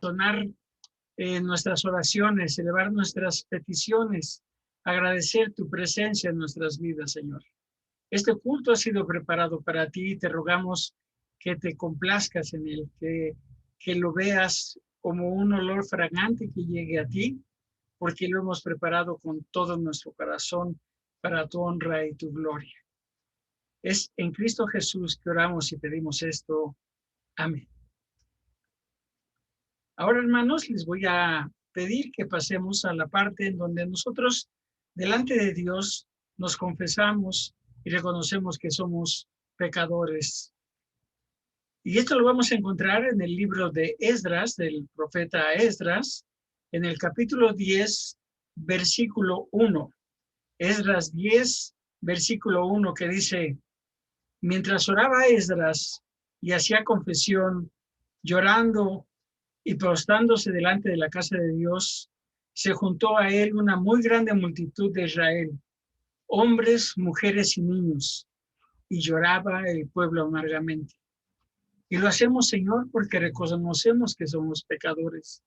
Donar nuestras oraciones, elevar nuestras peticiones, agradecer tu presencia en nuestras vidas, Señor. Este culto ha sido preparado para ti y te rogamos que te complazcas en él, que lo veas como un olor fragante que llegue a ti, porque lo hemos preparado con todo nuestro corazón para tu honra y tu gloria. Es en Cristo Jesús que oramos y pedimos esto. Amén. Ahora, hermanos, les voy a pedir que pasemos a la parte en donde nosotros, delante de Dios, nos confesamos y reconocemos que somos pecadores. Y esto lo vamos a encontrar en el libro de Esdras, del profeta Esdras, en el capítulo 10, versículo 1. Esdras 10, versículo 1, que dice: mientras oraba Esdras y hacía confesión, llorando y prostrándose delante de la casa de Dios, se juntó a él una muy grande multitud de Israel, hombres, mujeres y niños, y lloraba el pueblo amargamente. Y lo hacemos, Señor, porque reconocemos que somos pecadores,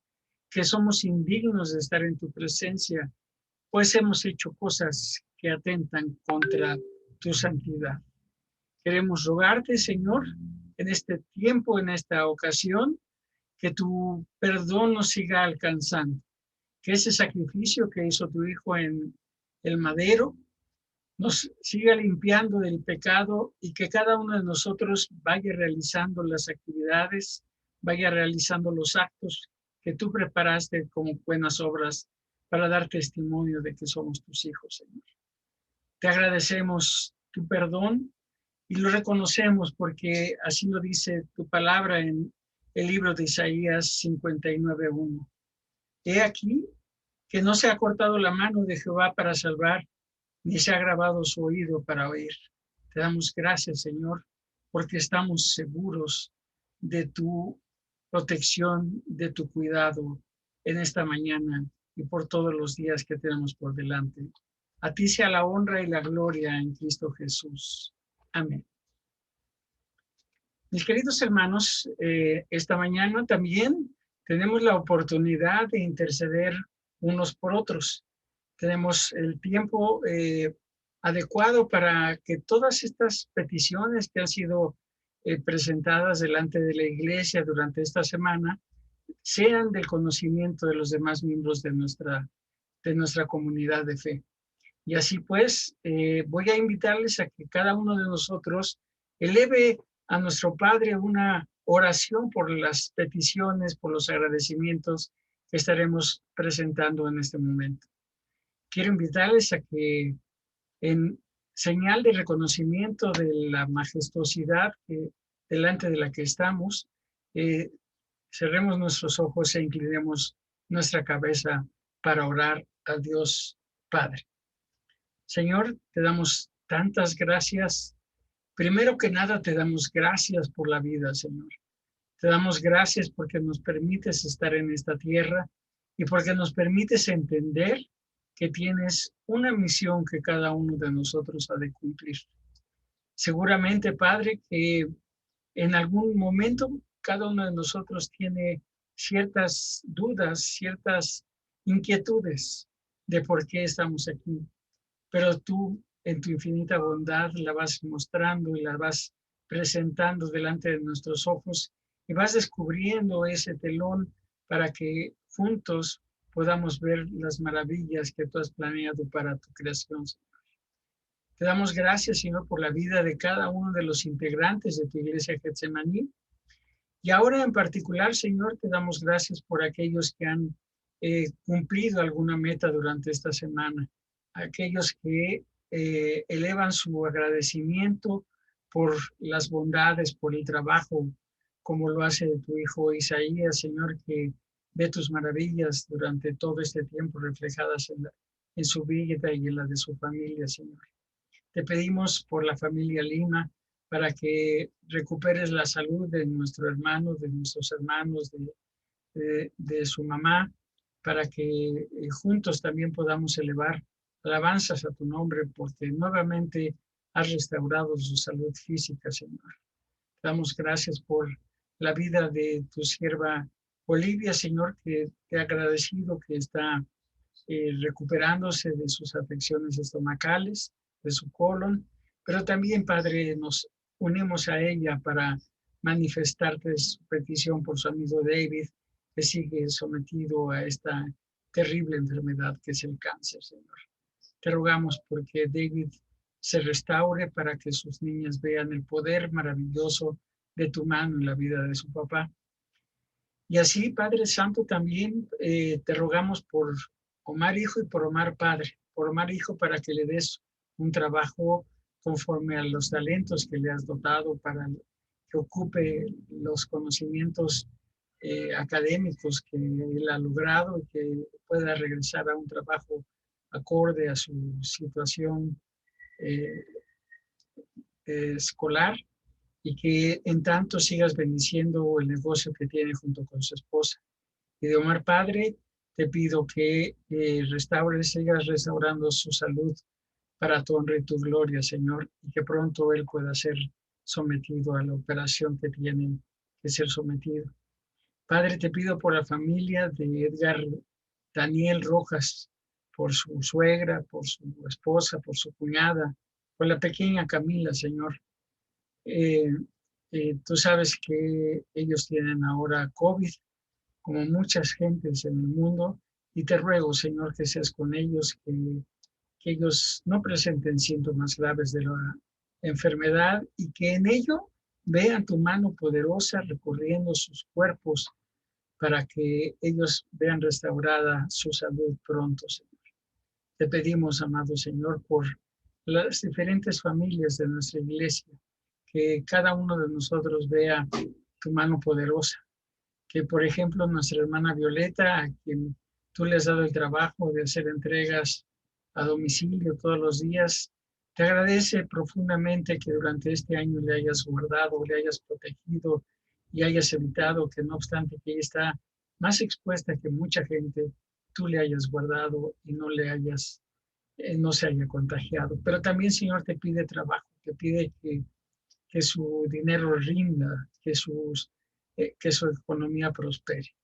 que somos indignos de estar en tu presencia, pues hemos hecho cosas que atentan contra tu santidad. Queremos rogarte, Señor, en este tiempo, en esta ocasión, que tu perdón nos siga alcanzando, que ese sacrificio que hizo tu Hijo en el madero nos siga limpiando del pecado y que cada uno de nosotros vaya realizando las actividades, vaya realizando los actos que tú preparaste como buenas obras para dar testimonio de que somos tus hijos, Señor. Te agradecemos tu perdón y lo reconocemos porque así lo dice tu palabra en el libro de Isaías 59:1. He aquí que no se ha cortado la mano de Jehová para salvar, ni se ha grabado su oído para oír. Te damos gracias, Señor, porque estamos seguros de tu protección, de tu cuidado en esta mañana y por todos los días que tenemos por delante. A ti sea la honra y la gloria en Cristo Jesús. Amén. Mis queridos hermanos, esta mañana también tenemos la oportunidad de interceder unos por otros. Tenemos el tiempo adecuado para que todas estas peticiones que han sido presentadas delante de la iglesia durante esta semana sean del conocimiento de los demás miembros de nuestra comunidad de fe. Y así pues, voy a invitarles a que cada uno de nosotros eleve a nuestro Padre una oración por las peticiones, por los agradecimientos que estaremos presentando en este momento. Quiero invitarles a que, en señal de reconocimiento de la majestuosidad delante de la que estamos, cerremos nuestros ojos e inclinemos nuestra cabeza para orar a Dios Padre. Señor, te damos tantas gracias. Primero que nada, te damos gracias por la vida, Señor. Te damos gracias porque nos permites estar en esta tierra y porque nos permites entender que tienes una misión que cada uno de nosotros ha de cumplir. Seguramente, Padre, que en algún momento cada uno de nosotros tiene ciertas dudas, ciertas inquietudes de por qué estamos aquí. Pero tú, en tu infinita bondad, la vas mostrando y la vas presentando delante de nuestros ojos y vas descubriendo ese telón para que juntos podamos ver las maravillas que tú has planeado para tu creación, Señor. Te damos gracias, Señor, por la vida de cada uno de los integrantes de tu iglesia Getsemaní. Y ahora en particular, Señor, te damos gracias por aquellos que han cumplido alguna meta durante esta semana. Aquellos que elevan su agradecimiento por las bondades, por el trabajo, como lo hace tu hijo Isaías, Señor, que ve tus maravillas durante todo este tiempo reflejadas en su vida y en la de su familia, Señor. Te pedimos por la familia Lima para que recuperes la salud de nuestro hermano, de nuestros hermanos, de su mamá, para que juntos también podamos elevar alabanzas a tu nombre, porque nuevamente has restaurado su salud física, Señor. Damos gracias por la vida de tu sierva Olivia, Señor, que te ha agradecido que está recuperándose de sus afecciones estomacales, de su colon, pero también, Padre, nos unimos a ella para manifestarte su petición por su amigo David, que sigue sometido a esta terrible enfermedad que es el cáncer, Señor. Te rogamos porque David se restaure para que sus niñas vean el poder maravilloso de tu mano en la vida de su papá. Y así, Padre Santo, también te rogamos por Omar Hijo y por Omar Padre, por Omar Hijo para que le des un trabajo conforme a los talentos que le has dotado para que ocupe los conocimientos académicos que él ha logrado y que pueda regresar a un trabajo acorde a su situación eh, escolar y que en tanto sigas bendiciendo el negocio que tiene junto con su esposa. Y de Omar Padre, te pido que sigas restaurando su salud para tu honra y tu gloria, Señor, y que pronto él pueda ser sometido a la operación que tiene que ser sometido. Padre, te pido por la familia de Edgar Daniel Rojas, por su suegra, por su esposa, por su cuñada, por la pequeña Camila, Señor. Eh, Tú sabes que ellos tienen ahora COVID, como muchas gentes en el mundo, y te ruego, Señor, que seas con ellos, que ellos no presenten síntomas graves de la enfermedad y que en ello vean tu mano poderosa recorriendo sus cuerpos para que ellos vean restaurada su salud pronto, Señor. Te pedimos, amado Señor, por las diferentes familias de nuestra iglesia, que cada uno de nosotros vea tu mano poderosa, que por ejemplo nuestra hermana Violeta, a quien tú le has dado el trabajo de hacer entregas a domicilio todos los días, te agradece profundamente que durante este año le hayas guardado, le hayas protegido y hayas evitado que no obstante que ella está más expuesta que mucha gente, tú le hayas guardado y no se haya contagiado. Pero también, Señor, te pide trabajo, te pide que su dinero rinda, que su economía prospere.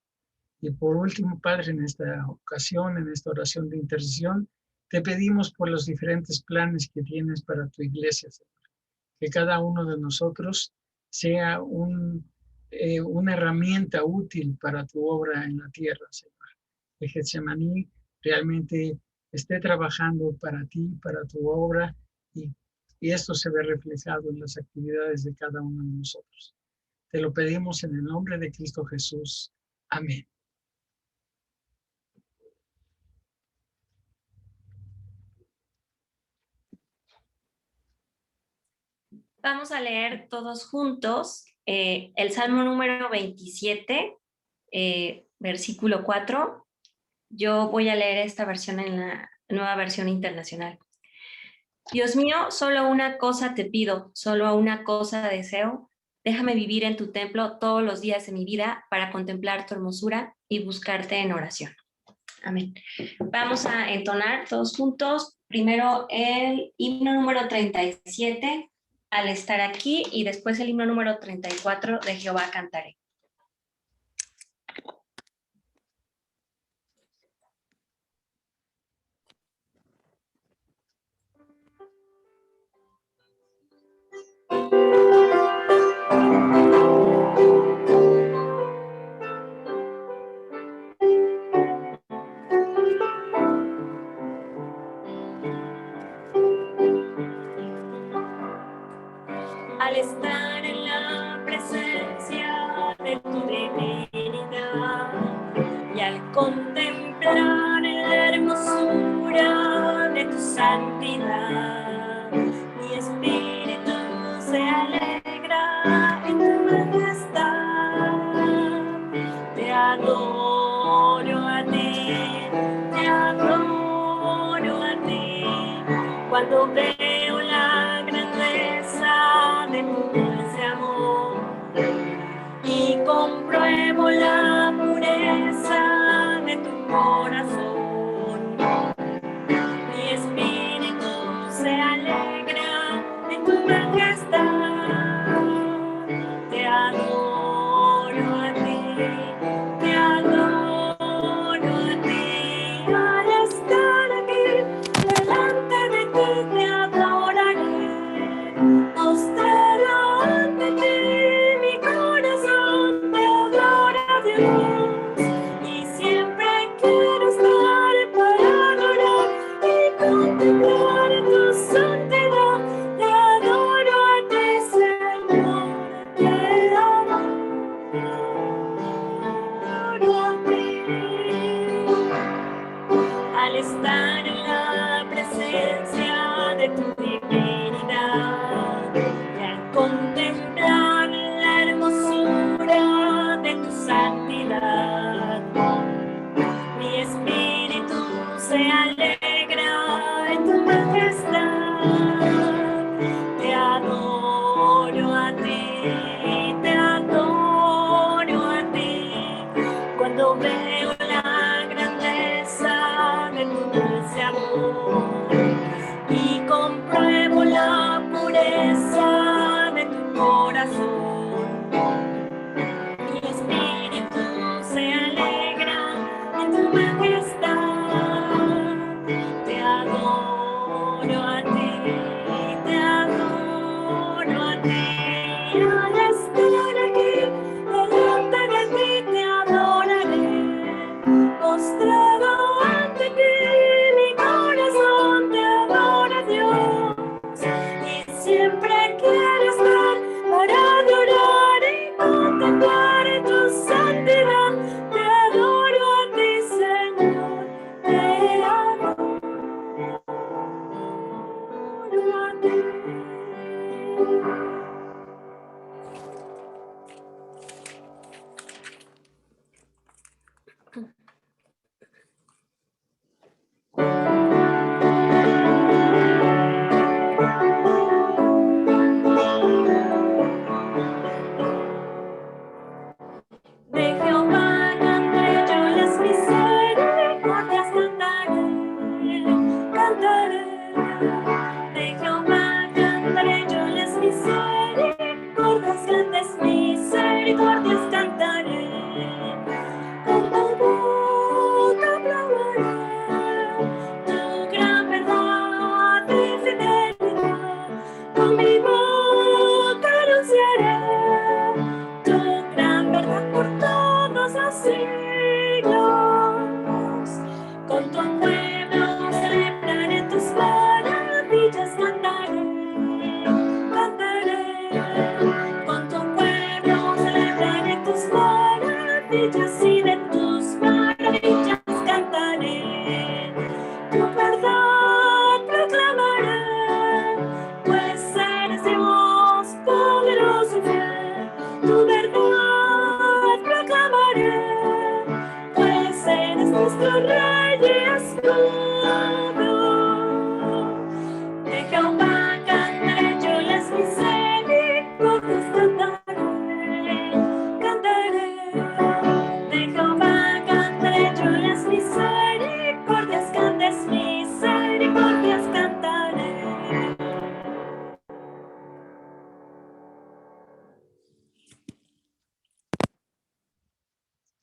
Y por último, Padre, en esta ocasión, en esta oración de intercesión, te pedimos por los diferentes planes que tienes para tu iglesia, Señor. Que cada uno de nosotros sea una herramienta útil para tu obra en la tierra, Señor. Que Getsemaní realmente esté trabajando para ti, para tu obra, y, y esto se ve reflejado en las actividades de cada uno de nosotros. Te lo pedimos en el nombre de Cristo Jesús. Amén. Vamos a leer todos juntos el Salmo número 27, versículo 4. Yo voy a leer esta versión en la Nueva Versión Internacional. Dios mío, solo una cosa te pido, solo una cosa deseo. Déjame vivir en tu templo todos los días de mi vida para contemplar tu hermosura y buscarte en oración. Amén. Vamos a entonar todos juntos. Primero el himno número 37, Al estar aquí, y después el himno número 34, De Jehová cantaré. Al estar en la presencia de tu divinidad y al contemplar la hermosura de tu santidad, mi espíritu se alegra en tu majestad. Te adoro a ti, te adoro a ti, cuando veo la grandeza de tu dulce amor y compruebo la pureza de tu corazón. Mi espíritu se alegra en tu majestad. Te adoro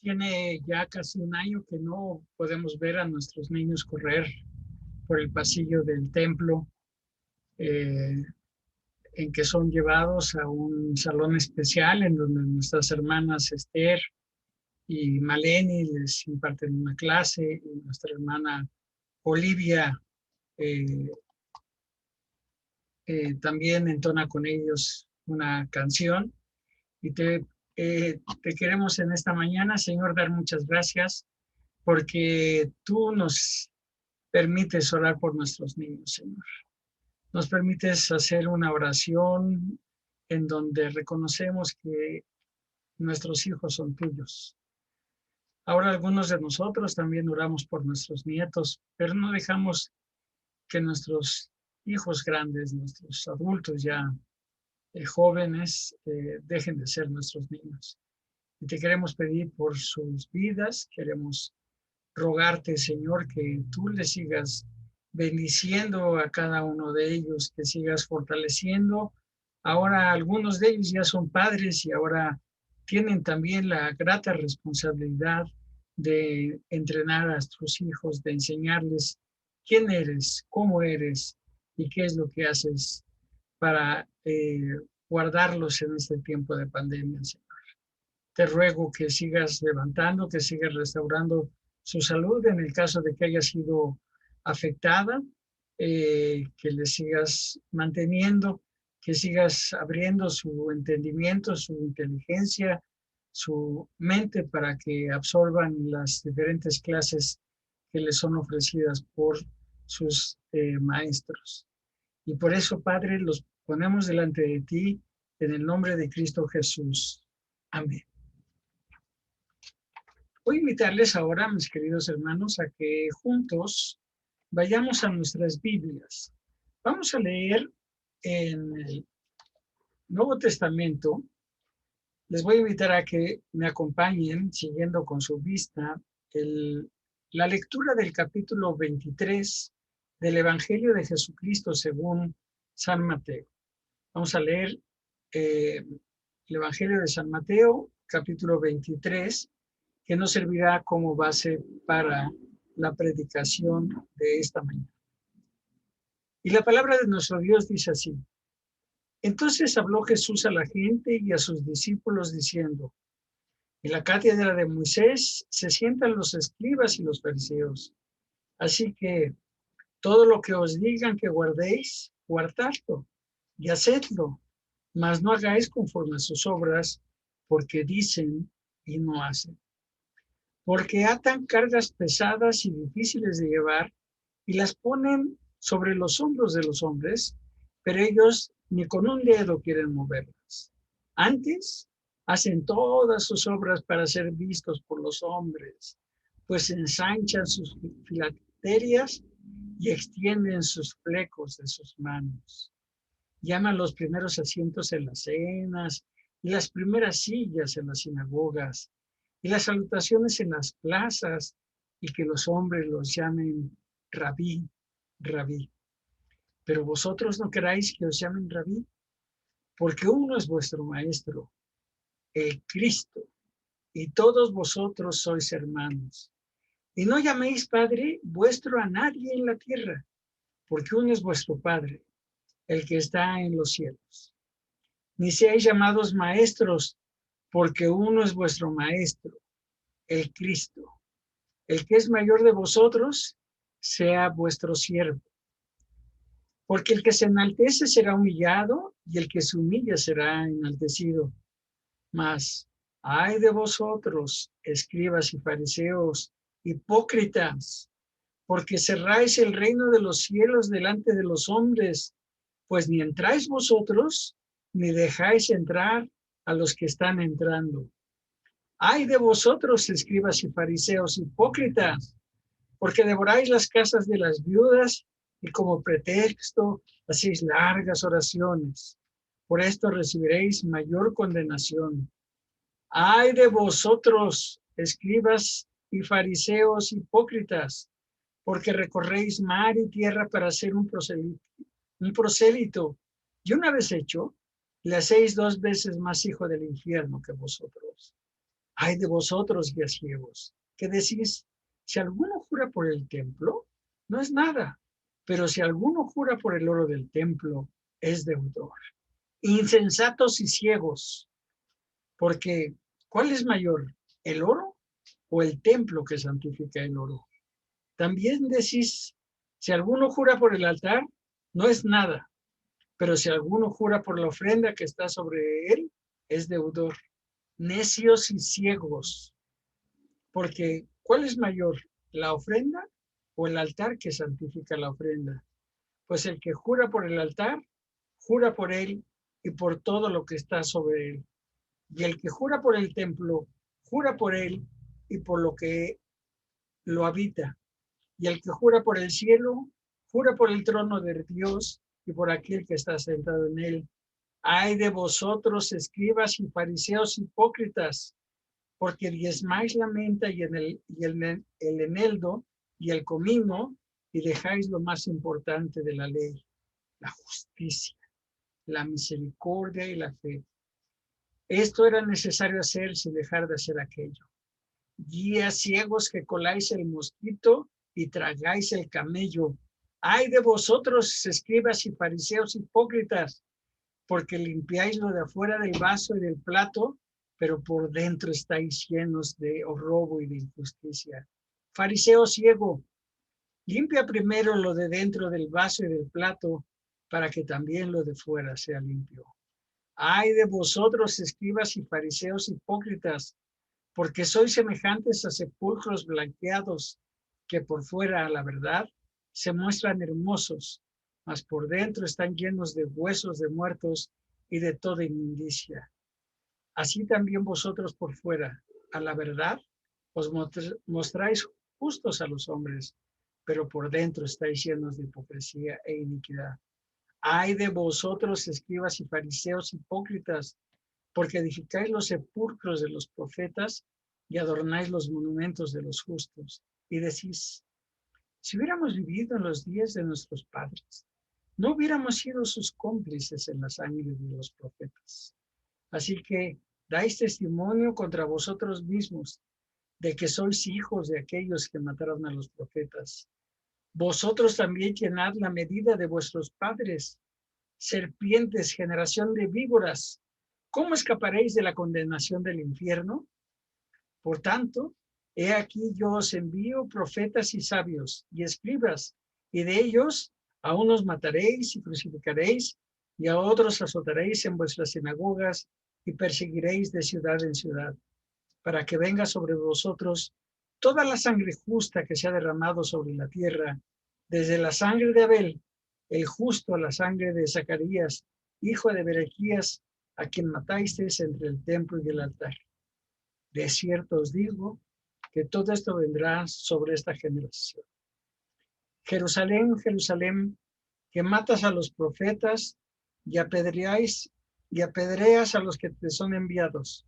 Tiene ya casi un año que no podemos ver a nuestros niños correr por el pasillo del templo, eh, en que son llevados a un salón especial en donde nuestras hermanas Esther y Maleni les imparten una clase, y nuestra hermana Olivia eh, también entona con ellos una canción. Y te queremos en esta mañana, Señor, dar muchas gracias porque tú nos permites orar por nuestros niños, Señor. Nos permites hacer una oración en donde reconocemos que nuestros hijos son tuyos. Ahora algunos de nosotros también oramos por nuestros nietos, pero no dejamos que nuestros hijos grandes, nuestros adultos ya jóvenes, dejen de ser nuestros niños. Y te queremos pedir por sus vidas, queremos rogarte, Señor, que tú les sigas bendiciendo a cada uno de ellos, que sigas fortaleciendo. Ahora algunos de ellos ya son padres y ahora tienen también la grata responsabilidad de entrenar a tus hijos, de enseñarles quién eres, cómo eres y qué es lo que haces para guardarlos en este tiempo de pandemia, Señor. Te ruego que sigas levantando, que sigas restaurando su salud en el caso de que haya sido afectada, que le sigas manteniendo, que sigas abriendo su entendimiento, su inteligencia, su mente para que absorban las diferentes clases que les son ofrecidas por sus maestros. Y por eso, Padre, los ponemos delante de ti en el nombre de Cristo Jesús. Amén. Voy a invitarles ahora, mis queridos hermanos, a que juntos vayamos a nuestras Biblias. Vamos a leer en el Nuevo Testamento. Les voy a invitar a que me acompañen, siguiendo con su vista, la lectura del capítulo 23 del Evangelio de Jesucristo según San Mateo. Vamos a leer el Evangelio de San Mateo, capítulo 23, que nos servirá como base para la predicación de esta mañana. Y la palabra de nuestro Dios dice así: entonces habló Jesús a la gente y a sus discípulos diciendo: en la cátedra de Moisés se sientan los escribas y los fariseos. Así que todo lo que os digan que guardéis, guardadlo y hacedlo, mas no hagáis conforme a sus obras, porque dicen y no hacen. Porque atan cargas pesadas y difíciles de llevar y las ponen sobre los hombros de los hombres, pero ellos ni con un dedo quieren moverlas. Antes, hacen todas sus obras para ser vistos por los hombres, pues ensanchan sus filacterias y extienden sus flecos de sus manos. Llaman los primeros asientos en las cenas y las primeras sillas en las sinagogas y las salutaciones en las plazas, y que los hombres los llamen rabí, rabí. Pero vosotros no queráis que os llamen rabí, porque uno es vuestro maestro, el Cristo, y todos vosotros sois hermanos. Y no llaméis Padre vuestro a nadie en la tierra, porque uno es vuestro Padre, el que está en los cielos. Ni seáis llamados maestros, porque uno es vuestro maestro, el Cristo. El que es mayor de vosotros, sea vuestro siervo. Porque el que se enaltece será humillado, y el que se humilla será enaltecido. Mas, ay de vosotros, escribas y fariseos, hipócritas, porque cerráis el reino de los cielos delante de los hombres, pues ni entráis vosotros, ni dejáis entrar a los que están entrando. Ay de vosotros, escribas y fariseos, hipócritas, porque devoráis las casas de las viudas y como pretexto hacéis largas oraciones. Por esto recibiréis mayor condenación. Ay de vosotros, escribas y fariseos, hipócritas, porque recorréis mar y tierra para hacer un prosélito, y una vez hecho, le hacéis 2 veces más hijo del infierno que vosotros. Ay de vosotros, guías ciegos, que decís, si alguno jura por el templo, no es nada, pero si alguno jura por el oro del templo, es deudor. Insensatos y ciegos, porque ¿cuál es mayor, el oro o el templo que santifica el oro? También decís, si alguno jura por el altar, no es nada, pero si alguno jura por la ofrenda que está sobre él, es deudor. Necios y ciegos, porque ¿cuál es mayor, la ofrenda o el altar que santifica la ofrenda? Pues el que jura por el altar, jura por él y por todo lo que está sobre él. Y el que jura por el templo, jura por él y por lo que lo habita. Y el que jura por el cielo, jura por el trono de Dios y por aquel que está sentado en él. Ay de vosotros, escribas y fariseos hipócritas, porque diezmáis la menta y el eneldo y el comino, y dejáis lo más importante de la ley, la justicia, la misericordia y la fe. Esto era necesario hacer sin dejar de hacer aquello. Guías ciegos que coláis el mosquito y tragáis el camello. Ay de vosotros, escribas y fariseos hipócritas, porque limpiáis lo de afuera del vaso y del plato, pero por dentro estáis llenos de robo y de injusticia. Fariseo ciego, limpia primero lo de dentro del vaso y del plato, para que también lo de fuera sea limpio. Ay de vosotros, escribas y fariseos hipócritas, porque sois semejantes a sepulcros blanqueados, que por fuera, a la verdad, se muestran hermosos, mas por dentro están llenos de huesos de muertos y de toda inmundicia. Así también vosotros por fuera, a la verdad, os mostráis justos a los hombres, pero por dentro estáis llenos de hipocresía e iniquidad. Ay de vosotros, escribas y fariseos hipócritas, porque edificáis los sepulcros de los profetas y adornáis los monumentos de los justos. Y decís, si hubiéramos vivido en los días de nuestros padres, no hubiéramos sido sus cómplices en la sangre de los profetas. Así que dais testimonio contra vosotros mismos de que sois hijos de aquellos que mataron a los profetas. Vosotros también llenad la medida de vuestros padres, serpientes, generación de víboras. ¿Cómo escaparéis de la condenación del infierno? Por tanto, he aquí yo os envío profetas y sabios y escribas, y de ellos a unos mataréis y crucificaréis, y a otros azotaréis en vuestras sinagogas y perseguiréis de ciudad en ciudad, para que venga sobre vosotros toda la sangre justa que se ha derramado sobre la tierra, desde la sangre de Abel, el justo, a la sangre de Zacarías, hijo de Berequías, a quien matasteis entre el templo y el altar. De cierto os digo que todo esto vendrá sobre esta generación. Jerusalén, Jerusalén, que matas a los profetas y apedreas a los que te son enviados.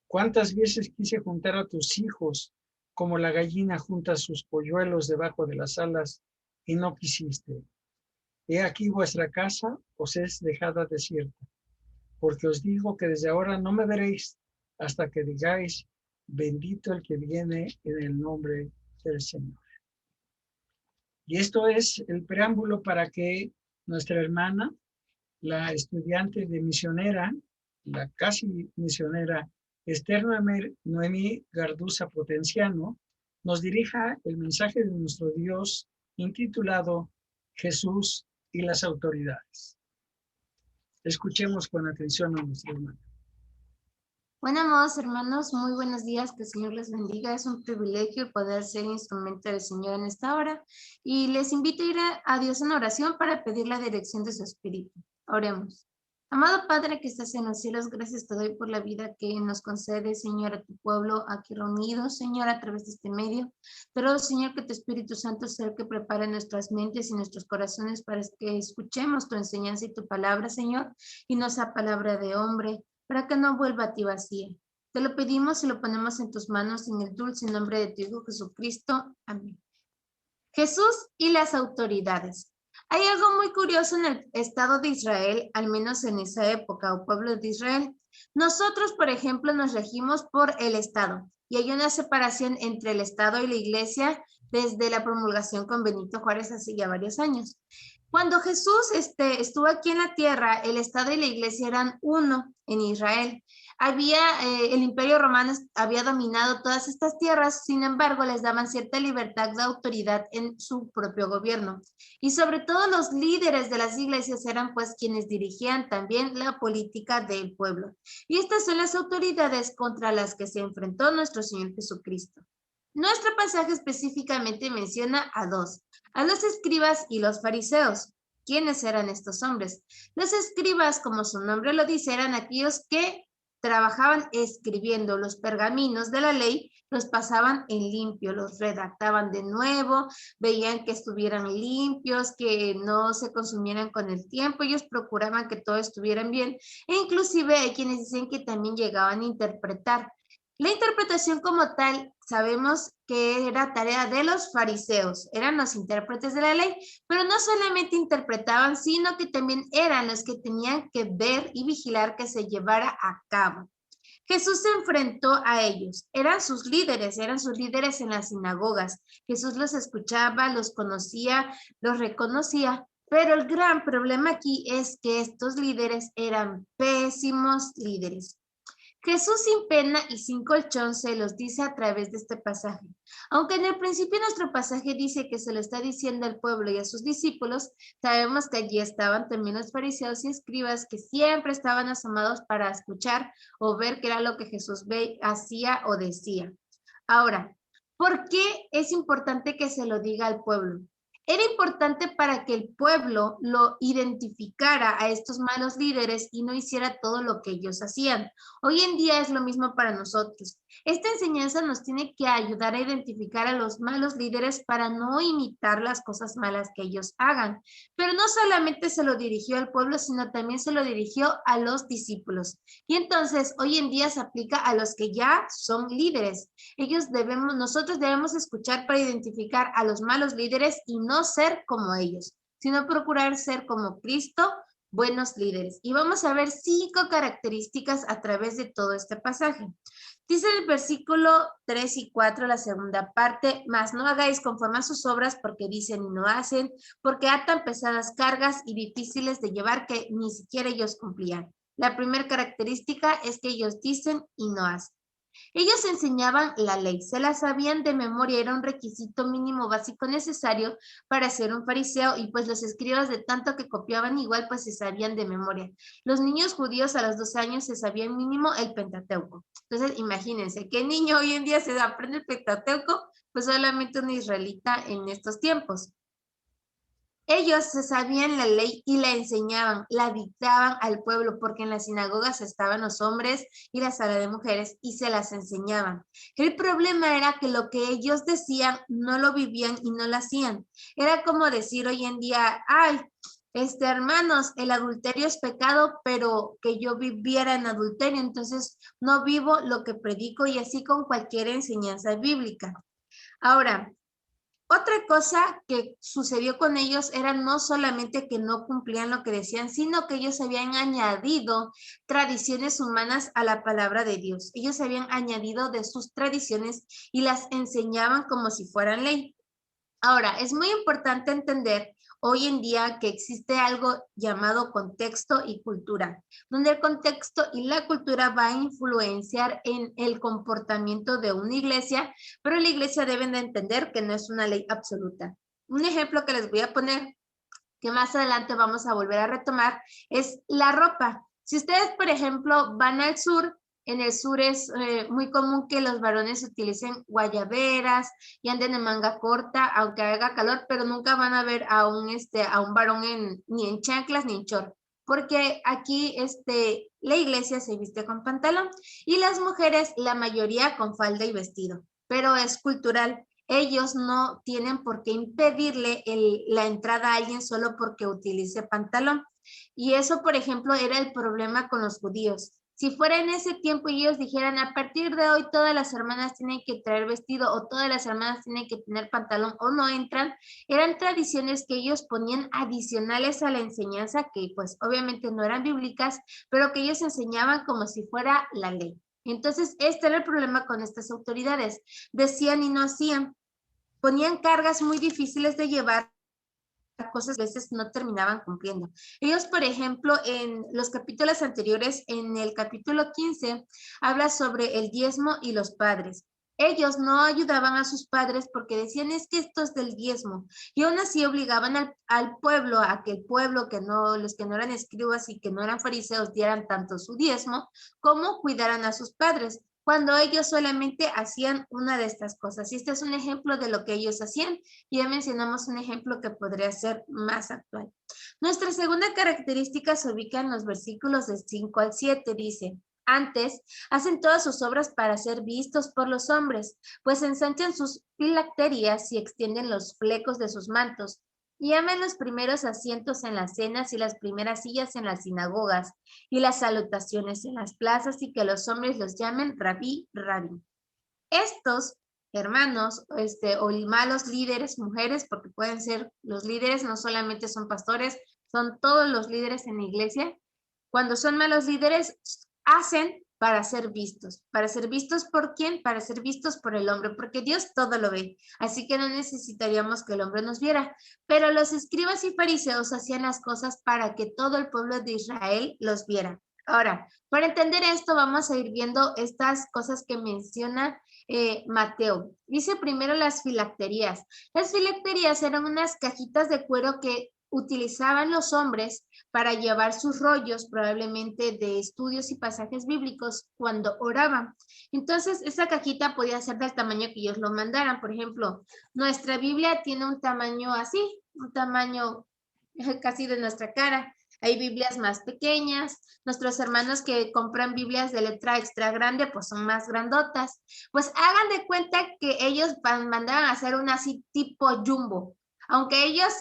¿Cuántas veces quise juntar a tus hijos como la gallina junta sus polluelos debajo de las alas y no quisiste? He aquí vuestra casa os es dejada desierta, porque os digo que desde ahora no me veréis hasta que digáis, bendito el que viene en el nombre del Señor. Y esto es el preámbulo para que nuestra hermana, la estudiante de misionera, la casi misionera Esther Noemí Garduza Potenciano, nos dirija el mensaje de nuestro Dios intitulado Jesús y las autoridades. Escuchemos con atención a nuestra hermana. Bueno, amados hermanos, muy buenos días, que el Señor les bendiga. Es un privilegio poder ser instrumento del Señor en esta hora y les invito a ir a Dios en oración para pedir la dirección de su espíritu. Oremos. Amado Padre que estás en los cielos, gracias te doy por la vida que nos concede, Señor, a tu pueblo aquí reunido, Señor, a través de este medio. Pero, Señor, que tu Espíritu Santo sea el que prepare nuestras mentes y nuestros corazones para que escuchemos tu enseñanza y tu palabra, Señor, y no sea palabra de hombre, para que no vuelva a ti vacía. Te lo pedimos y lo ponemos en tus manos en el dulce nombre de tu Hijo Jesucristo. Amén. Jesús y las autoridades. Hay algo muy curioso en el Estado de Israel, al menos en esa época, o pueblo de Israel. Nosotros, por ejemplo, nos regimos por el Estado y hay una separación entre el Estado y la Iglesia desde la promulgación con Benito Juárez hace ya varios años. Cuando Jesús estuvo aquí en la tierra, el Estado y la Iglesia eran uno en Israel. El Imperio Romano había dominado todas estas tierras, sin embargo, les daban cierta libertad de autoridad en su propio gobierno. Y sobre todo los líderes de las iglesias eran pues quienes dirigían también la política del pueblo. Y estas son las autoridades contra las que se enfrentó nuestro Señor Jesucristo. Nuestro pasaje específicamente menciona a dos, a los escribas y los fariseos. ¿Quiénes eran estos hombres? Los escribas, como su nombre lo dice, eran aquellos que trabajaban escribiendo los pergaminos de la ley, los pasaban en limpio, los redactaban de nuevo, veían que estuvieran limpios, que no se consumieran con el tiempo, ellos procuraban que todo estuviera bien, e inclusive hay quienes dicen que también llegaban a interpretar. La interpretación como tal, sabemos que era tarea de los fariseos, eran los intérpretes de la ley, pero no solamente interpretaban, sino que también eran los que tenían que ver y vigilar que se llevara a cabo. Jesús se enfrentó a ellos, eran sus líderes en las sinagogas. Jesús los escuchaba, los conocía, los reconocía, pero el gran problema aquí es que estos líderes eran pésimos líderes. Jesús sin pena y sin colchón se los dice a través de este pasaje. Aunque en el principio nuestro pasaje dice que se lo está diciendo al pueblo y a sus discípulos, sabemos que allí estaban también los fariseos y escribas que siempre estaban asomados para escuchar o ver qué era lo que Jesús hacía o decía. Ahora, ¿por qué es importante que se lo diga al pueblo? Era importante para que el pueblo lo identificara a estos malos líderes y no hiciera todo lo que ellos hacían. Hoy en día es lo mismo para nosotros. Esta enseñanza nos tiene que ayudar a identificar a los malos líderes para no imitar las cosas malas que ellos hagan. Pero no solamente se lo dirigió al pueblo, sino también se lo dirigió a los discípulos. Y entonces hoy en día se aplica a los que ya son líderes. Nosotros debemos escuchar para identificar a los malos líderes y no ser como ellos, sino procurar ser como Cristo, buenos líderes. Y vamos a ver 5 características a través de todo este pasaje. Dice el versículo 3 y 4, la segunda parte, mas no hagáis conforme a sus obras porque dicen y no hacen, porque atan pesadas cargas y difíciles de llevar que ni siquiera ellos cumplían. La primera característica es que ellos dicen y no hacen. Ellos enseñaban la ley, se la sabían de memoria, era un requisito mínimo básico necesario para ser un fariseo y pues los escribas de tanto que copiaban igual pues se sabían de memoria. Los niños judíos a los 12 años se sabían mínimo el Pentateuco. Entonces imagínense, ¿qué niño hoy en día se aprende el Pentateuco? Pues solamente un israelita en estos tiempos. Ellos se sabían la ley y la enseñaban, la dictaban al pueblo, porque en las sinagogas estaban los hombres y la sala de mujeres y se las enseñaban. El problema era que lo que ellos decían no lo vivían y no lo hacían. Era como decir hoy en día, ay, hermanos, el adulterio es pecado, pero que yo viviera en adulterio, entonces no vivo lo que predico y así con cualquier enseñanza bíblica. Ahora, otra cosa que sucedió con ellos era no solamente que no cumplían lo que decían, sino que ellos habían añadido tradiciones humanas a la palabra de Dios. Ellos habían añadido de sus tradiciones y las enseñaban como si fueran ley. Ahora, es muy importante entender hoy en día que existe algo llamado contexto y cultura, donde el contexto y la cultura va a influenciar en el comportamiento de una iglesia, pero la iglesia debe de entender que no es una ley absoluta. Un ejemplo que les voy a poner, que más adelante vamos a volver a retomar, es la ropa. Si ustedes, por ejemplo, van al sur, en el sur es muy común que los varones utilicen guayaberas y anden en manga corta, aunque haga calor, pero nunca van a ver a un varón ni en chanclas ni en short, porque aquí la iglesia se viste con pantalón y las mujeres, la mayoría con falda y vestido, pero es cultural. Ellos no tienen por qué impedirle la entrada a alguien solo porque utilice pantalón. Y eso, por ejemplo, era el problema con los judíos. Si fuera en ese tiempo y ellos dijeran, a partir de hoy todas las hermanas tienen que traer vestido o todas las hermanas tienen que tener pantalón o no entran, eran tradiciones que ellos ponían adicionales a la enseñanza que pues obviamente no eran bíblicas, pero que ellos enseñaban como si fuera la ley. Entonces, este era el problema con estas autoridades. Decían y no hacían. Ponían cargas muy difíciles de llevar, cosas que a veces no terminaban cumpliendo. Ellos, por ejemplo, en los capítulos anteriores, en el capítulo 15, habla sobre el diezmo y los padres. Ellos no ayudaban a sus padres porque decían, es que esto es del diezmo. Y aún así obligaban al pueblo, a que el pueblo, los que no eran escribas y que no eran fariseos, dieran tanto su diezmo como cuidaran a sus padres, cuando ellos solamente hacían una de estas cosas. Y este es un ejemplo de lo que ellos hacían. Y ya mencionamos un ejemplo que podría ser más actual. Nuestra segunda característica se ubica en los versículos del 5 al 7. Dice, antes, hacen todas sus obras para ser vistos por los hombres, pues ensanchan sus filacterias y extienden los flecos de sus mantos, y aman los primeros asientos en las cenas y las primeras sillas en las sinagogas, y las salutaciones en las plazas, y que los hombres los llamen rabí, rabí. Estos hermanos o malos líderes, mujeres, porque pueden ser los líderes, no solamente son pastores, son todos los líderes en la iglesia. Cuando son malos líderes, hacen para ser vistos. ¿Para ser vistos por quién? Para ser vistos por el hombre, porque Dios todo lo ve. Así que no necesitaríamos que el hombre nos viera. Pero los escribas y fariseos hacían las cosas para que todo el pueblo de Israel los viera. Ahora, para entender esto, vamos a ir viendo estas cosas que menciona Mateo. Dice primero las filacterías. Las filacterías eran unas cajitas de cuero que utilizaban los hombres para llevar sus rollos, probablemente de estudios y pasajes bíblicos, cuando oraban. Entonces, esa cajita podía ser del tamaño que ellos lo mandaran. Por ejemplo, nuestra Biblia tiene un tamaño así, un tamaño casi de nuestra cara. Hay Biblias más pequeñas. Nuestros hermanos que compran Biblias de letra extra grande, pues son más grandotas. Pues hagan de cuenta que ellos mandaban a hacer una así tipo jumbo. Aunque ellos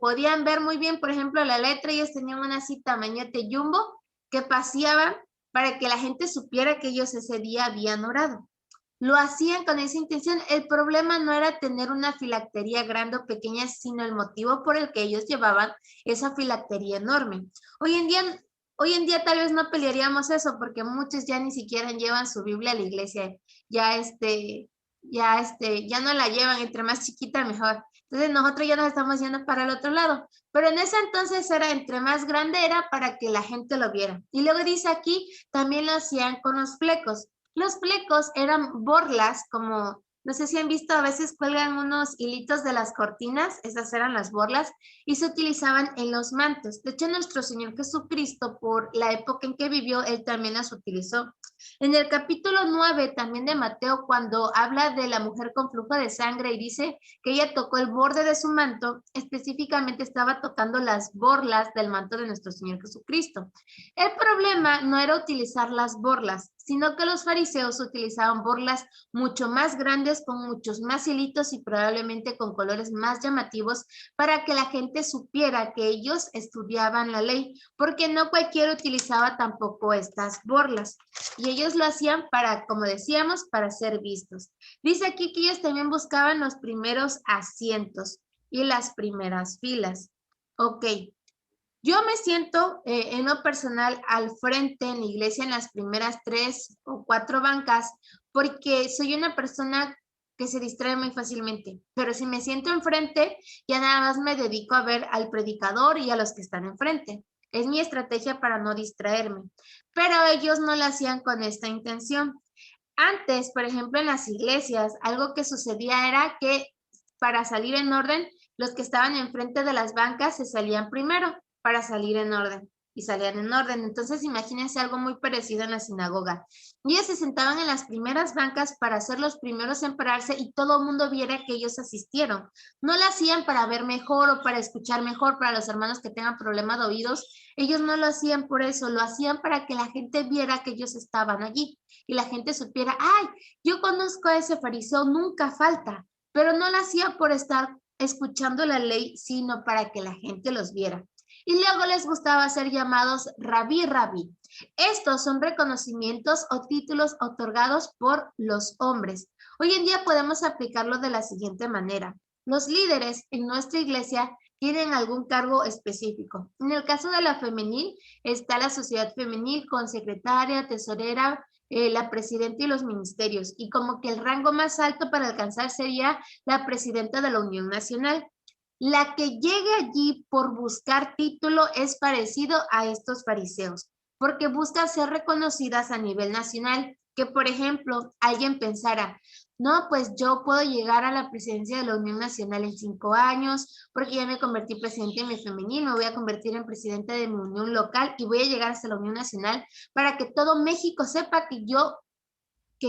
podían ver muy bien, por ejemplo, la letra, ellos tenían una así tamañote jumbo que paseaban para que la gente supiera que ellos ese día habían orado. Lo hacían con esa intención. El problema no era tener una filactería grande o pequeña, sino el motivo por el que ellos llevaban esa filactería enorme. Hoy en día tal vez no pelearíamos eso porque muchos ya ni siquiera llevan su Biblia a la iglesia. Ya no la llevan, entre más chiquita mejor. Entonces nosotros ya nos estamos yendo para el otro lado. Pero en ese entonces era entre más grande era para que la gente lo viera. Y luego dice aquí, también lo hacían con los flecos. Los flecos eran borlas, como, no sé si han visto, a veces cuelgan unos hilitos de las cortinas, esas eran las borlas, y se utilizaban en los mantos. De hecho, nuestro Señor Jesucristo, por la época en que vivió, Él también las utilizó. En el capítulo 9 también de Mateo, cuando habla de la mujer con flujo de sangre y dice que ella tocó el borde de su manto, específicamente estaba tocando las borlas del manto de nuestro Señor Jesucristo. El problema no era utilizar las borlas, sino que los fariseos utilizaban borlas mucho más grandes, con muchos más hilitos y probablemente con colores más llamativos para que la gente supiera que ellos estudiaban la ley, porque no cualquiera utilizaba tampoco estas borlas. Y ellos lo hacían para, como decíamos, para ser vistos. Dice aquí que ellos también buscaban los primeros asientos y las primeras filas. Ok. Yo me siento en lo personal al frente en la iglesia en las primeras 3 o 4 bancas porque soy una persona que se distrae muy fácilmente. Pero si me siento enfrente, ya nada más me dedico a ver al predicador y a los que están enfrente. Es mi estrategia para no distraerme. Pero ellos no lo hacían con esta intención. Antes, por ejemplo, en las iglesias, algo que sucedía era que para salir en orden, los que estaban enfrente de las bancas se salían primero para salir en orden y salían en orden. Entonces imagínense algo muy parecido en la sinagoga. Y ellos se sentaban en las primeras bancas para ser los primeros en pararse y todo el mundo viera que ellos asistieron. No lo hacían para ver mejor o para escuchar mejor para los hermanos que tengan problema de oídos. Ellos no lo hacían por eso, lo hacían para que la gente viera que ellos estaban allí y la gente supiera, ay, yo conozco a ese fariseo, nunca falta, pero no lo hacía por estar escuchando la ley, sino para que la gente los viera. y luego les gustaba ser llamados rabí, rabí. Estos son reconocimientos o títulos otorgados por los hombres. Hoy en día podemos aplicarlo de la siguiente manera. Los líderes en nuestra iglesia tienen algún cargo específico. En el caso de la femenil, está la sociedad femenil con secretaria, tesorera, la presidenta y los ministerios. Y como que el rango más alto para alcanzar sería la presidenta de la Unión Nacional. La que llegue allí por buscar título es parecido a estos fariseos, porque buscan ser reconocidas a nivel nacional. Que, por ejemplo, alguien pensara, no, pues yo puedo llegar a la presidencia de la Unión Nacional en 5 años, porque ya me convertí presidente de mi femenil, me voy a convertir en presidente de mi unión local y voy a llegar hasta la Unión Nacional para que todo México sepa que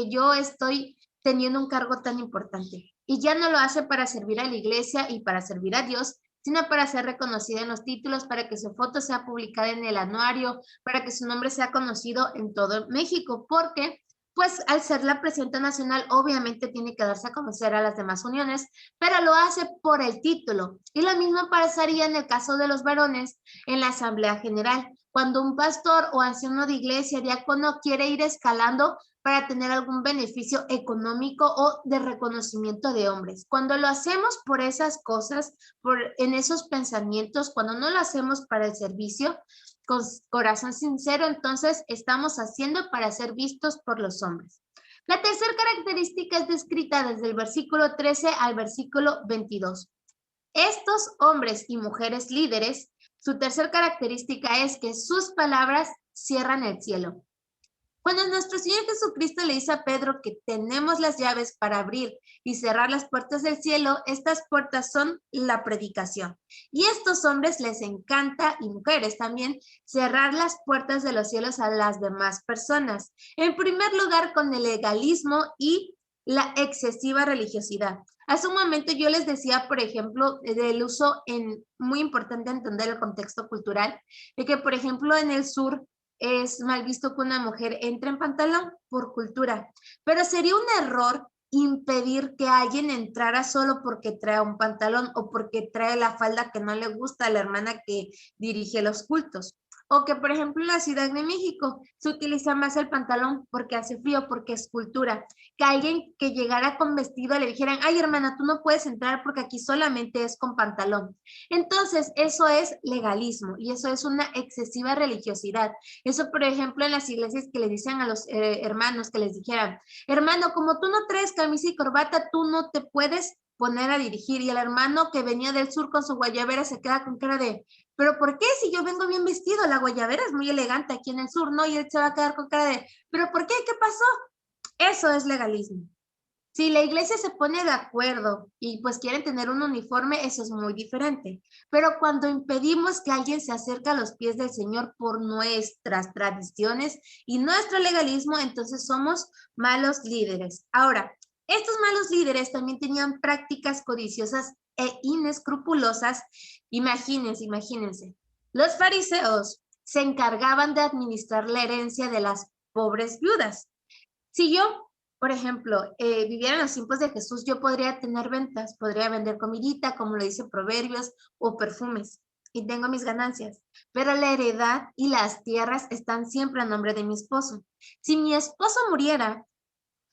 yo estoy teniendo un cargo tan importante. Y ya no lo hace para servir a la iglesia y para servir a Dios, sino para ser reconocida en los títulos, para que su foto sea publicada en el anuario, para que su nombre sea conocido en todo México, porque pues al ser la presidenta nacional obviamente tiene que darse a conocer a las demás uniones, pero lo hace por el título. Y lo mismo pasaría en el caso de los varones en la Asamblea General. Cuando un pastor o anciano de iglesia, diácono, quiere ir escalando para tener algún beneficio económico o de reconocimiento de hombres. Cuando lo hacemos por esas cosas, en esos pensamientos, cuando no lo hacemos para el servicio, con corazón sincero, entonces estamos haciendo para ser vistos por los hombres. La tercera característica es descrita desde el versículo 13 al versículo 22. Estos hombres y mujeres líderes, su tercera característica es que sus palabras cierran el cielo. Cuando nuestro Señor Jesucristo le dice a Pedro que tenemos las llaves para abrir y cerrar las puertas del cielo, estas puertas son la predicación. Y a estos hombres les encanta, y mujeres también, cerrar las puertas de los cielos a las demás personas. En primer lugar, con el legalismo y la excesiva religiosidad. Hace un momento yo les decía, por ejemplo, del uso muy importante entender el contexto cultural, de que, por ejemplo, en el sur, es mal visto que una mujer entre en pantalón por cultura, pero sería un error impedir que alguien entrara solo porque trae un pantalón o porque trae la falda que no le gusta a la hermana que dirige los cultos. O que, por ejemplo, en la Ciudad de México se utiliza más el pantalón porque hace frío, porque es cultura. Que alguien que llegara con vestido le dijeran, ay hermana, tú no puedes entrar porque aquí solamente es con pantalón. Entonces, eso es legalismo y eso es una excesiva religiosidad. Eso, por ejemplo, en las iglesias que le dicen a los hermanos que les dijeran, hermano, como tú no traes camisa y corbata, tú no te puedes poner a dirigir. Y el hermano que venía del sur con su guayabera se queda con cara de, ¿pero por qué? Si yo vengo bien vestido, la guayabera es muy elegante aquí en el sur, ¿no? Y él se va a quedar con cara de, ¿pero por qué? ¿Qué pasó? Eso es legalismo. Si la iglesia se pone de acuerdo y pues quieren tener un uniforme, eso es muy diferente. Pero cuando impedimos que alguien se acerque a los pies del Señor por nuestras tradiciones y nuestro legalismo, entonces somos malos líderes. Ahora, estos malos líderes también tenían prácticas codiciosas e inescrupulosas. Imagínense. Los fariseos se encargaban de administrar la herencia de las pobres viudas. Si yo, por ejemplo, viviera en los tiempos de Jesús, yo podría tener ventas, podría vender comidita, como lo dice Proverbios, o perfumes, y tengo mis ganancias. Pero la heredad y las tierras están siempre a nombre de mi esposo. Si mi esposo muriera,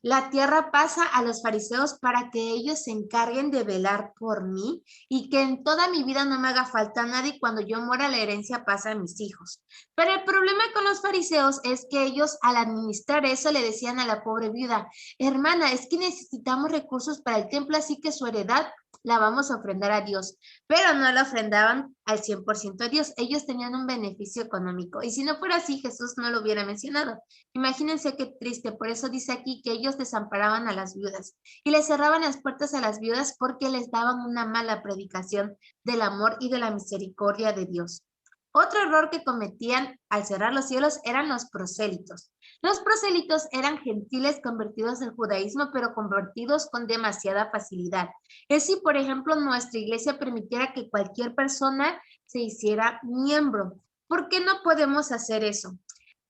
la tierra pasa a los fariseos para que ellos se encarguen de velar por mí y que en toda mi vida no me haga falta nada y cuando yo muera la herencia pasa a mis hijos. Pero el problema con los fariseos es que ellos al administrar eso le decían a la pobre viuda, hermana, es que necesitamos recursos para el templo, así que su heredad la vamos a ofrendar a Dios. Pero no la ofrendaban al 100% a Dios. Ellos tenían un beneficio económico. Y si no fuera así, Jesús no lo hubiera mencionado. Imagínense qué triste. Por eso dice aquí que ellos desamparaban a las viudas y les cerraban las puertas a las viudas porque les daban una mala predicación del amor y de la misericordia de Dios. Otro error que cometían al cerrar los cielos eran los prosélitos. Los prosélitos eran gentiles convertidos al judaísmo, pero convertidos con demasiada facilidad. Es si, por ejemplo, nuestra iglesia permitiera que cualquier persona se hiciera miembro. ¿Por qué no podemos hacer eso?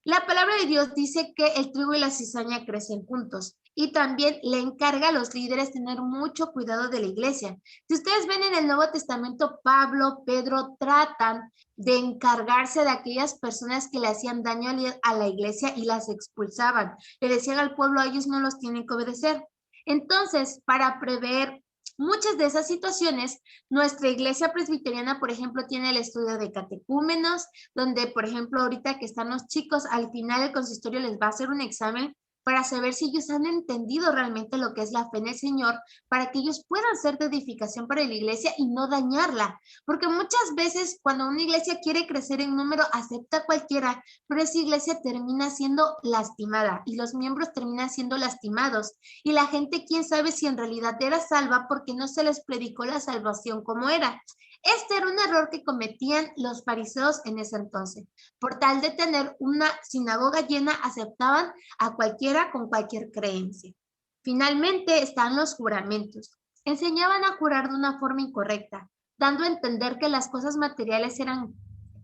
La palabra de Dios dice que el trigo y la cizaña crecen juntos. y también le encarga a los líderes tener mucho cuidado de la iglesia. Si ustedes ven en el Nuevo Testamento, Pablo, Pedro tratan de encargarse de aquellas personas que le hacían daño a la iglesia y las expulsaban. Le decían al pueblo, a ellos no los tienen que obedecer. Entonces, para prever muchas de esas situaciones, nuestra iglesia presbiteriana, por ejemplo, tiene el estudio de catecúmenos, donde, por ejemplo, ahorita que están los chicos, al final el consistorio les va a hacer un examen para saber si ellos han entendido realmente lo que es la fe en el Señor, para que ellos puedan ser de edificación para la iglesia y no dañarla. Porque muchas veces cuando una iglesia quiere crecer en número, acepta a cualquiera, pero esa iglesia termina siendo lastimada y los miembros terminan siendo lastimados. Y la gente, quién sabe si en realidad era salva porque no se les predicó la salvación como era. Este era un error que cometían los fariseos en ese entonces. Por tal de tener una sinagoga llena, aceptaban a cualquiera con cualquier creencia. Finalmente están los juramentos. Enseñaban a jurar de una forma incorrecta, dando a entender que las cosas materiales eran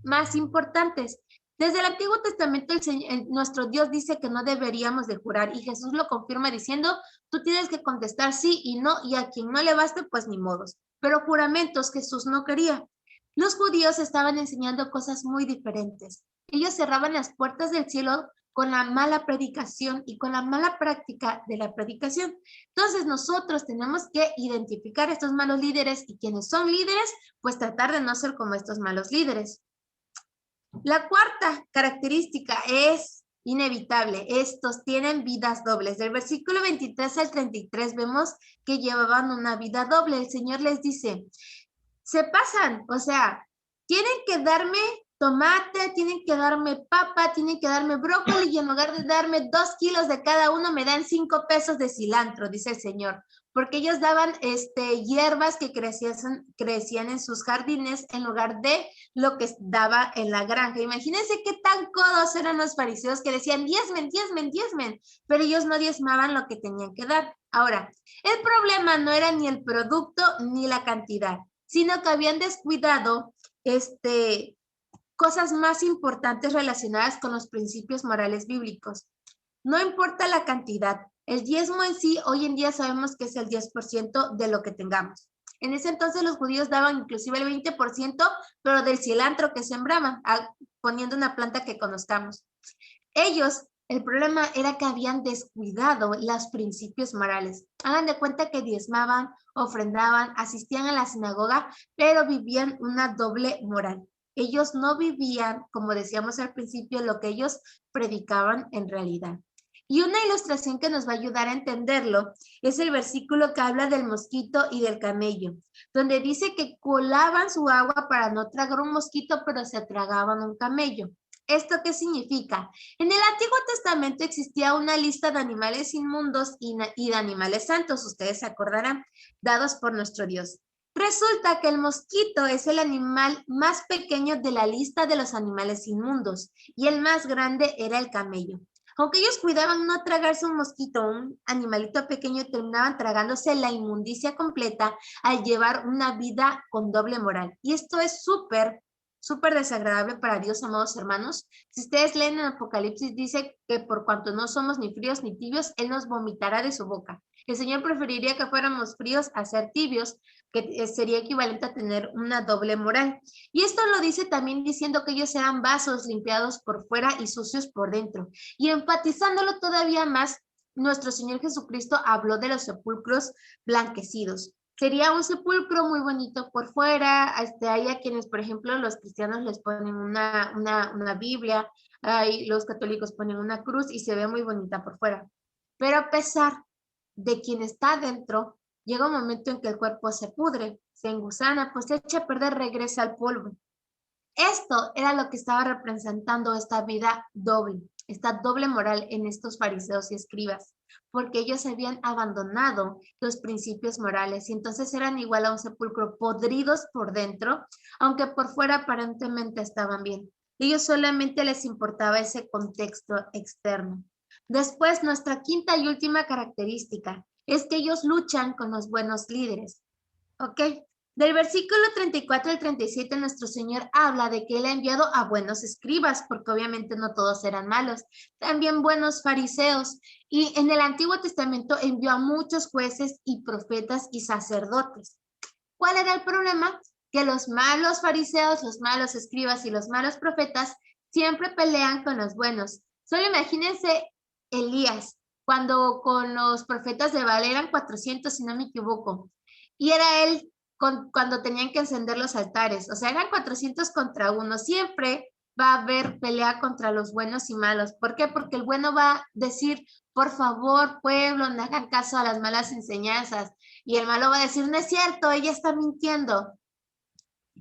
más importantes. Desde el Antiguo Testamento, nuestro Dios dice que no deberíamos de jurar y Jesús lo confirma diciendo, tú tienes que contestar sí y no, y a quien no le baste, pues ni modos. Pero juramentos Jesús no quería. Los judíos estaban enseñando cosas muy diferentes. Ellos cerraban las puertas del cielo con la mala predicación y con la mala práctica de la predicación. Entonces nosotros tenemos que identificar a estos malos líderes y quienes son líderes, pues tratar de no ser como estos malos líderes. La cuarta característica es inevitable. Estos tienen vidas dobles. Del versículo 23 al 33 vemos que llevaban una vida doble. El Señor les dice, se pasan, o sea, tienen que darme tomate, tienen que darme papa, tienen que darme brócoli y en lugar de darme 2 kilos de cada uno, me dan 5 pesos de cilantro, dice el Señor. Porque ellos daban hierbas que crecían en sus jardines en lugar de lo que daba en la granja. Imagínense qué tan codos eran los fariseos que decían diezmen, diezmen, diezmen, pero ellos no diezmaban lo que tenían que dar. Ahora, el problema no era ni el producto ni la cantidad, sino que habían descuidado cosas más importantes relacionadas con los principios morales bíblicos. No importa la cantidad, el diezmo en sí, hoy en día sabemos que es el 10% de lo que tengamos. En ese entonces los judíos daban inclusive el 20%, pero del cilantro que sembraban, poniendo una planta que conozcamos. Ellos, el problema era que habían descuidado los principios morales. Hagan de cuenta que diezmaban, ofrendaban, asistían a la sinagoga, pero vivían una doble moral. Ellos no vivían, como decíamos al principio, lo que ellos predicaban en realidad. Y una ilustración que nos va a ayudar a entenderlo es el versículo que habla del mosquito y del camello, donde dice que colaban su agua para no tragar un mosquito, pero se tragaban un camello. ¿Esto qué significa? En el Antiguo Testamento existía una lista de animales inmundos y de animales santos, ustedes se acordarán, dados por nuestro Dios. Resulta que el mosquito es el animal más pequeño de la lista de los animales inmundos y el más grande era el camello. Aunque ellos cuidaban no tragarse un mosquito, un animalito pequeño, terminaban tragándose la inmundicia completa al llevar una vida con doble moral. Y esto es súper desagradable para Dios, amados hermanos. Si ustedes leen en Apocalipsis, dice que por cuanto no somos ni fríos ni tibios, Él nos vomitará de su boca. El Señor preferiría que fuéramos fríos a ser tibios, que sería equivalente a tener una doble moral. Y esto lo dice también diciendo que ellos eran vasos limpiados por fuera y sucios por dentro. Y enfatizándolo todavía más, nuestro Señor Jesucristo habló de los sepulcros blanquecidos. Sería un sepulcro muy bonito por fuera. Hay a quienes, por ejemplo, los cristianos les ponen una Biblia, los católicos ponen una cruz y se ve muy bonita por fuera. Pero a pesar de quien está dentro, llega un momento en que el cuerpo se pudre, se engusana, pues se echa a perder, regresa al polvo. Esto era lo que estaba representando esta vida doble, esta doble moral en estos fariseos y escribas, porque ellos habían abandonado los principios morales y entonces eran igual a un sepulcro, podridos por dentro, aunque por fuera aparentemente estaban bien. Ellos solamente les importaba ese contexto externo. Después, nuestra quinta y última característica es que ellos luchan con los buenos líderes. ¿Ok? Del versículo 34 al 37, nuestro Señor habla de que Él ha enviado a buenos escribas, porque obviamente no todos eran malos, también buenos fariseos. Y en el Antiguo Testamento envió a muchos jueces y profetas y sacerdotes. ¿Cuál era el problema? Que los malos fariseos, los malos escribas y los malos profetas siempre pelean con los buenos. Solo imagínense Elías, cuando con los profetas de Baal eran 400, si no me equivoco, y era él cuando tenían que encender los altares. O sea, eran 400 contra uno. Siempre va a haber pelea contra los buenos y malos. ¿Por qué? Porque el bueno va a decir, por favor, pueblo, no hagan caso a las malas enseñanzas. Y el malo va a decir, no es cierto, ella está mintiendo.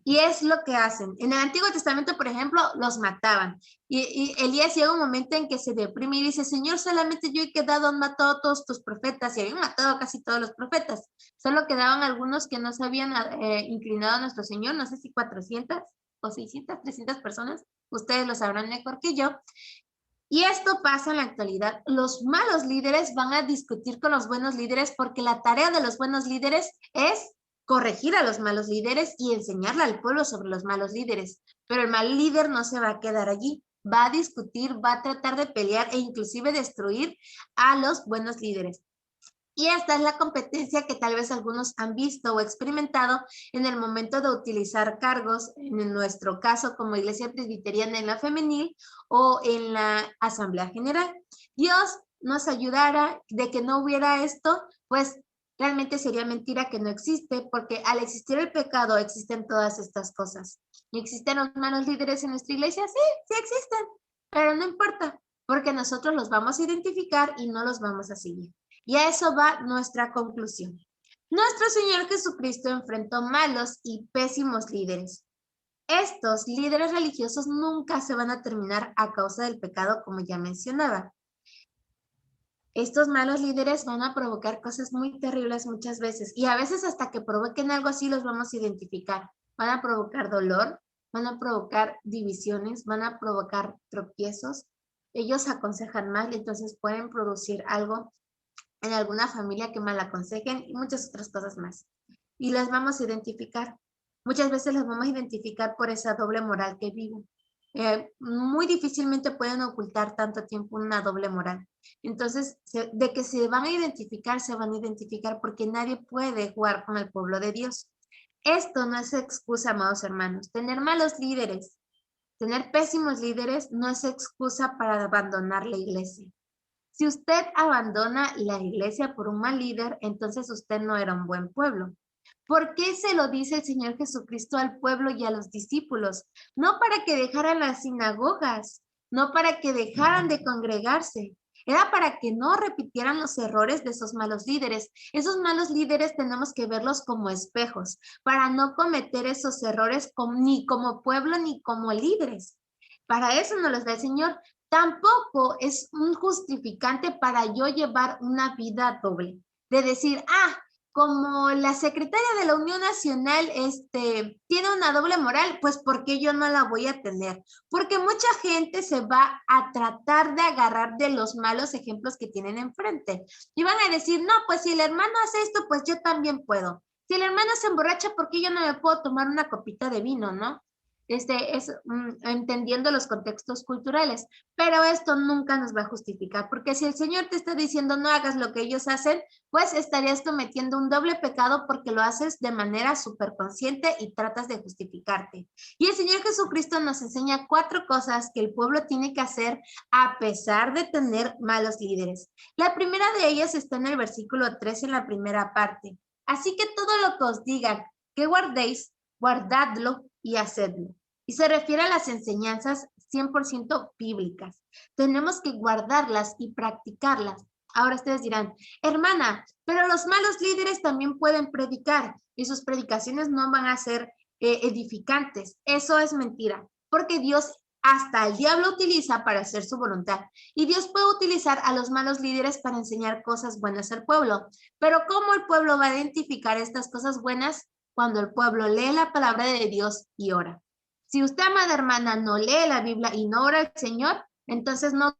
Y es lo que hacen. En el Antiguo Testamento, por ejemplo, los mataban. Y Elías llega un momento en que se deprime y dice, Señor, solamente yo he quedado, han matado a todos tus profetas. Y habían matado a casi todos los profetas. Solo quedaban algunos que no se habían inclinado a nuestro Señor. No sé si 400 o 600, 300 personas. Ustedes lo sabrán mejor que yo. Y esto pasa en la actualidad. Los malos líderes van a discutir con los buenos líderes porque la tarea de los buenos líderes es corregir a los malos líderes y enseñarle al pueblo sobre los malos líderes. Pero el mal líder no se va a quedar allí. Va a discutir, va a tratar de pelear e inclusive destruir a los buenos líderes. Y esta es la competencia que tal vez algunos han visto o experimentado en el momento de utilizar cargos, en nuestro caso como Iglesia Presbiteriana en la femenil o en la Asamblea General. Dios nos ayudara de que no hubiera esto, pues realmente sería mentira que no existe, porque al existir el pecado existen todas estas cosas. ¿Y existen los malos líderes en nuestra iglesia? Sí, sí existen, pero no importa, porque nosotros los vamos a identificar y no los vamos a seguir. Y a eso va nuestra conclusión. Nuestro Señor Jesucristo enfrentó malos y pésimos líderes. Estos líderes religiosos nunca se van a terminar a causa del pecado, como ya mencionaba. Estos malos líderes van a provocar cosas muy terribles muchas veces y a veces hasta que provoquen algo así los vamos a identificar. Van a provocar dolor, van a provocar divisiones, van a provocar tropiezos. Ellos aconsejan mal, entonces pueden producir algo en alguna familia que mal aconsejen y muchas otras cosas más. Y las vamos a identificar. Muchas veces las vamos a identificar por esa doble moral que viven. Muy difícilmente pueden ocultar tanto tiempo una doble moral. Entonces, de que se van a identificar porque nadie puede jugar con el pueblo de Dios. Esto no es excusa, amados hermanos. Tener malos líderes, tener pésimos líderes no es excusa para abandonar la iglesia. Si usted abandona la iglesia por un mal líder, entonces usted no era un buen pueblo. ¿Por qué se lo dice el Señor Jesucristo al pueblo y a los discípulos? No para que dejaran las sinagogas, no para que dejaran de congregarse. Era para que no repitieran los errores de esos malos líderes. Esos malos líderes tenemos que verlos como espejos, para no cometer esos errores ni como pueblo ni como líderes. Para eso nos los da el Señor. Tampoco es un justificante para yo llevar una vida doble. De decir, como la secretaria de la Unión Nacional tiene una doble moral, pues ¿por qué yo no la voy a tener? Porque mucha gente se va a tratar de agarrar de los malos ejemplos que tienen enfrente. Y van a decir, no, pues si el hermano hace esto, pues yo también puedo. Si el hermano se emborracha, ¿por qué yo no me puedo tomar una copita de vino, no? Entendiendo los contextos culturales, pero esto nunca nos va a justificar, porque si el Señor te está diciendo no hagas lo que ellos hacen, pues estarías cometiendo un doble pecado porque lo haces de manera súper consciente y tratas de justificarte. Y el Señor Jesucristo nos enseña 4 cosas que el pueblo tiene que hacer a pesar de tener malos líderes. La primera de ellas está en el versículo 3 en la primera parte. Así que todo lo que os digan que guardéis, guardadlo y hacedlo. Y se refiere a las enseñanzas 100% bíblicas. Tenemos que guardarlas y practicarlas. Ahora ustedes dirán, hermana, pero los malos líderes también pueden predicar y sus predicaciones no van a ser edificantes. Eso es mentira, porque Dios hasta el diablo utiliza para hacer su voluntad. Y Dios puede utilizar a los malos líderes para enseñar cosas buenas al pueblo. Pero ¿cómo el pueblo va a identificar estas cosas buenas? Cuando el pueblo lee la palabra de Dios y ora. Si usted, amada hermana, no lee la Biblia y no ora al Señor, entonces no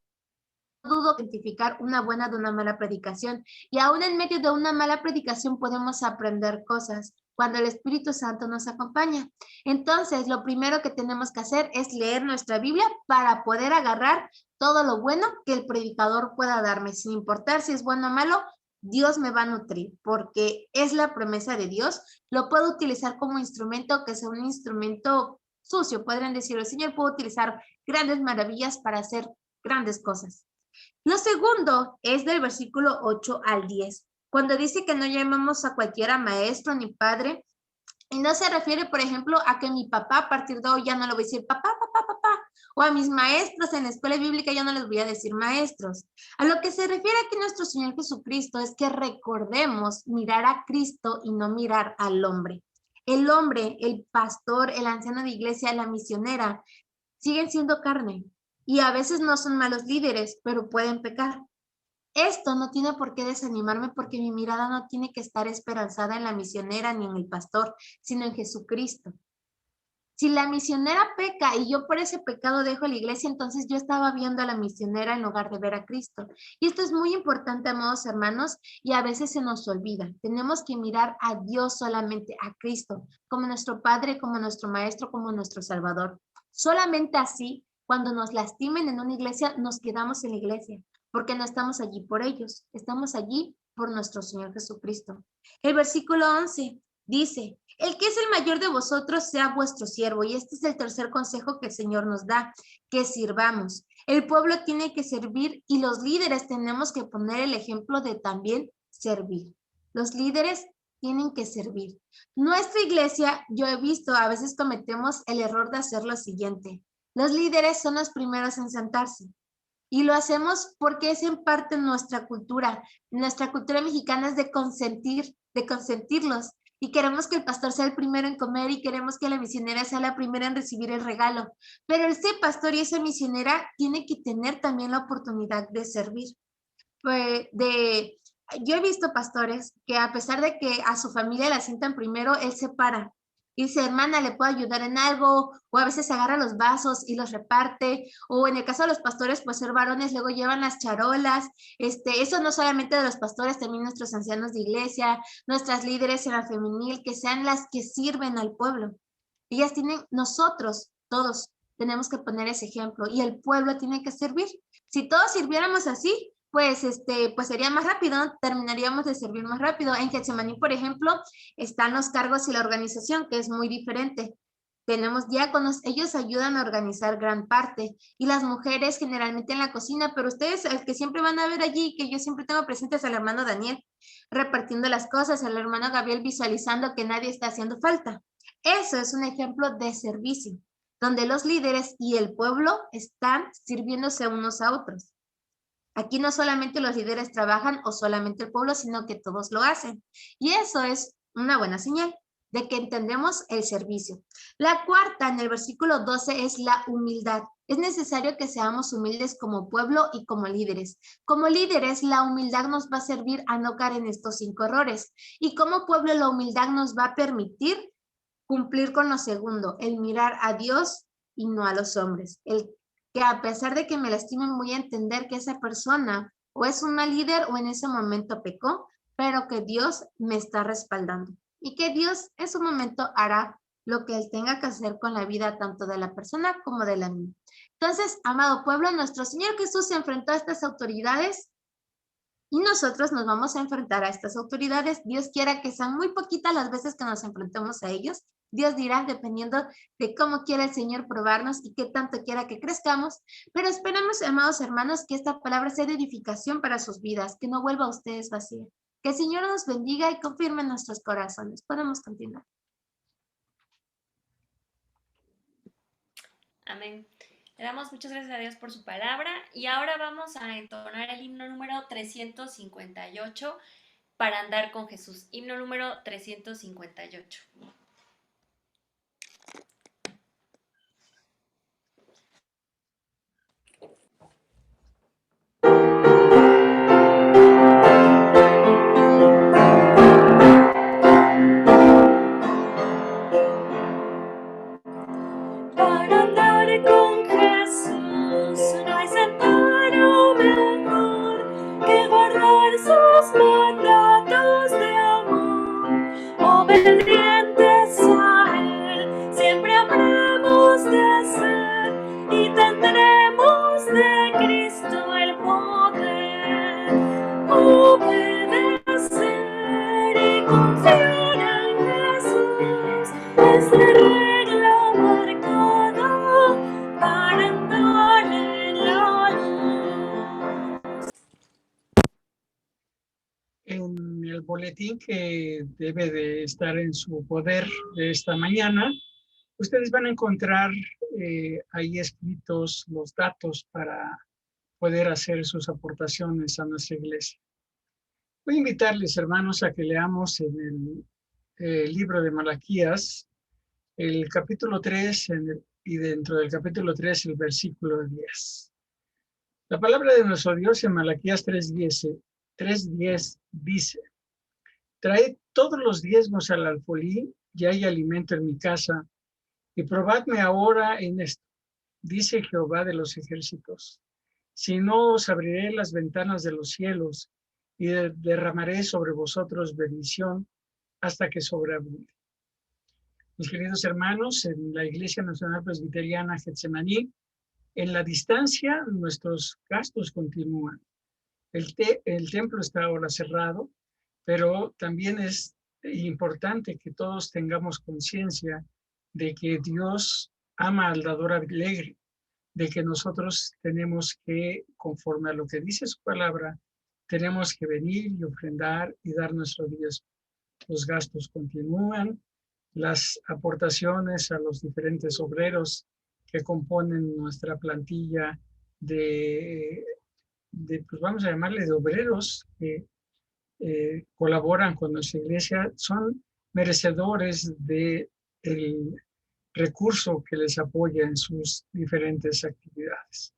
dudo identificar una buena de una mala predicación. Y aún en medio de una mala predicación podemos aprender cosas. cuando el Espíritu Santo nos acompaña. Entonces, lo primero que tenemos que hacer es leer nuestra Biblia para poder agarrar todo lo bueno que el predicador pueda darme, sin importar si es bueno o malo. Dios me va a nutrir, porque es la promesa de Dios. Lo puedo utilizar como instrumento, que sea un instrumento sucio, podrían decir, el Señor puede utilizar grandes maravillas para hacer grandes cosas. Lo segundo es del versículo 8 al 10, cuando dice que no llamemos a cualquiera maestro ni padre, y no se refiere, por ejemplo, a que mi papá a partir de hoy ya no le voy a decir papá, papá, papá, o a mis maestros en la escuela bíblica ya no les voy a decir maestros. A lo que se refiere aquí nuestro Señor Jesucristo es que recordemos mirar a Cristo y no mirar al hombre. El hombre, el pastor, el anciano de iglesia, la misionera, siguen siendo carne y a veces no son malos líderes, pero pueden pecar. Esto no tiene por qué desanimarme porque mi mirada no tiene que estar esperanzada en la misionera ni en el pastor, sino en Jesucristo. Si la misionera peca y yo por ese pecado dejo la iglesia, entonces yo estaba viendo a la misionera en lugar de ver a Cristo. Y esto es muy importante, amados hermanos, y a veces se nos olvida. Tenemos que mirar a Dios solamente, a Cristo, como nuestro Padre, como nuestro Maestro, como nuestro Salvador. Solamente así, cuando nos lastimen en una iglesia, nos quedamos en la iglesia, porque no estamos allí por ellos, estamos allí por nuestro Señor Jesucristo. El versículo 11 dice: el que es el mayor de vosotros sea vuestro siervo. Y este es el tercer consejo que el Señor nos da, que sirvamos. El pueblo tiene que servir y los líderes tenemos que poner el ejemplo de también servir. Los líderes tienen que servir. Nuestra iglesia, yo he visto, a veces cometemos el error de hacer lo siguiente. Los líderes son los primeros en sentarse. Y lo hacemos porque es en parte nuestra cultura. Nuestra cultura mexicana es de consentir, de consentirlos. Y queremos que el pastor sea el primero en comer y queremos que la misionera sea la primera en recibir el regalo. Pero ese pastor y esa misionera tiene que tener también la oportunidad de servir. Yo he visto pastores que a pesar de que a su familia la sientan primero, él se para y dice: hermana, ¿le puedo ayudar en algo? O a veces agarra los vasos y los reparte. O en el caso de los pastores, pues ser varones, luego llevan las charolas. Eso no solamente de los pastores, también nuestros ancianos de iglesia, nuestras líderes en la femenil, que sean las que sirven al pueblo. Ellas tienen, nosotros, todos, tenemos que poner ese ejemplo y el pueblo tiene que servir. Si todos sirviéramos así, pues sería más rápido, ¿no? Terminaríamos de servir más rápido. En Getsemaní, por ejemplo, están los cargos y la organización, que es muy diferente. Tenemos diáconos, ellos ayudan a organizar gran parte, y las mujeres generalmente en la cocina, pero ustedes, el que siempre van a ver allí, que yo siempre tengo presente, es al hermano Daniel, repartiendo las cosas, al hermano Gabriel visualizando que nadie está haciendo falta. Eso es un ejemplo de servicio, donde los líderes y el pueblo están sirviéndose unos a otros. Aquí no solamente los líderes trabajan o solamente el pueblo, sino que todos lo hacen. Y eso es una buena señal de que entendemos el servicio. La cuarta, en el versículo 12, es la humildad. Es necesario que seamos humildes como pueblo y como líderes. Como líderes, la humildad nos va a servir a no caer en estos 5 errores. Y como pueblo, la humildad nos va a permitir cumplir con lo segundo, el mirar a Dios y no a los hombres. El que a pesar de que me lastimen, voy a entender que esa persona o es una líder o en ese momento pecó, pero que Dios me está respaldando y que Dios en su momento hará lo que Él tenga que hacer con la vida tanto de la persona como de la mía. Entonces, amado pueblo, nuestro Señor Jesús se enfrentó a estas autoridades y nosotros nos vamos a enfrentar a estas autoridades. Dios quiera que sean muy poquitas las veces que nos enfrentemos a ellos. Dios dirá, dependiendo de cómo quiera el Señor probarnos y qué tanto quiera que crezcamos. Pero esperamos, amados hermanos, que esta palabra sea de edificación para sus vidas, que no vuelva a ustedes vacía. Que el Señor nos bendiga y confirme en nuestros corazones. Podemos continuar. Amén. Le damos muchas gracias a Dios por su palabra y ahora vamos a entonar el himno número 358 para andar con Jesús. Himno número 358. Para andar con Jesús no hay sendero mejor que guardar sus mandatos de amor, obediente el boletín que debe de estar en su poder de esta mañana, ustedes van a encontrar ahí escritos los datos para poder hacer sus aportaciones a nuestra iglesia. Voy a invitarles, hermanos, a que leamos en el libro de Malaquías, el capítulo 3, y dentro del capítulo 3, el versículo 10. La palabra de nuestro Dios en Malaquías 3:10 dice: traed todos los diezmos al alfolí, y hay alimento en mi casa, y probadme ahora en esto, dice Jehová de los ejércitos, si no os abriré las ventanas de los cielos, y derramaré sobre vosotros bendición hasta que sobreabunde. Mis queridos hermanos, en la Iglesia Nacional Presbiteriana Getsemaní, en la distancia nuestros gastos continúan. El templo está ahora cerrado, pero también es importante que todos tengamos conciencia de que Dios ama al dador alegre, de que nosotros tenemos que, conforme a lo que dice su palabra, tenemos que venir y ofrendar y dar nuestro diezmo. Los gastos continúan, las aportaciones a los diferentes obreros que componen nuestra plantilla pues vamos a llamarle de obreros que colaboran con nuestra iglesia, son merecedores del recurso que les apoya en sus diferentes actividades.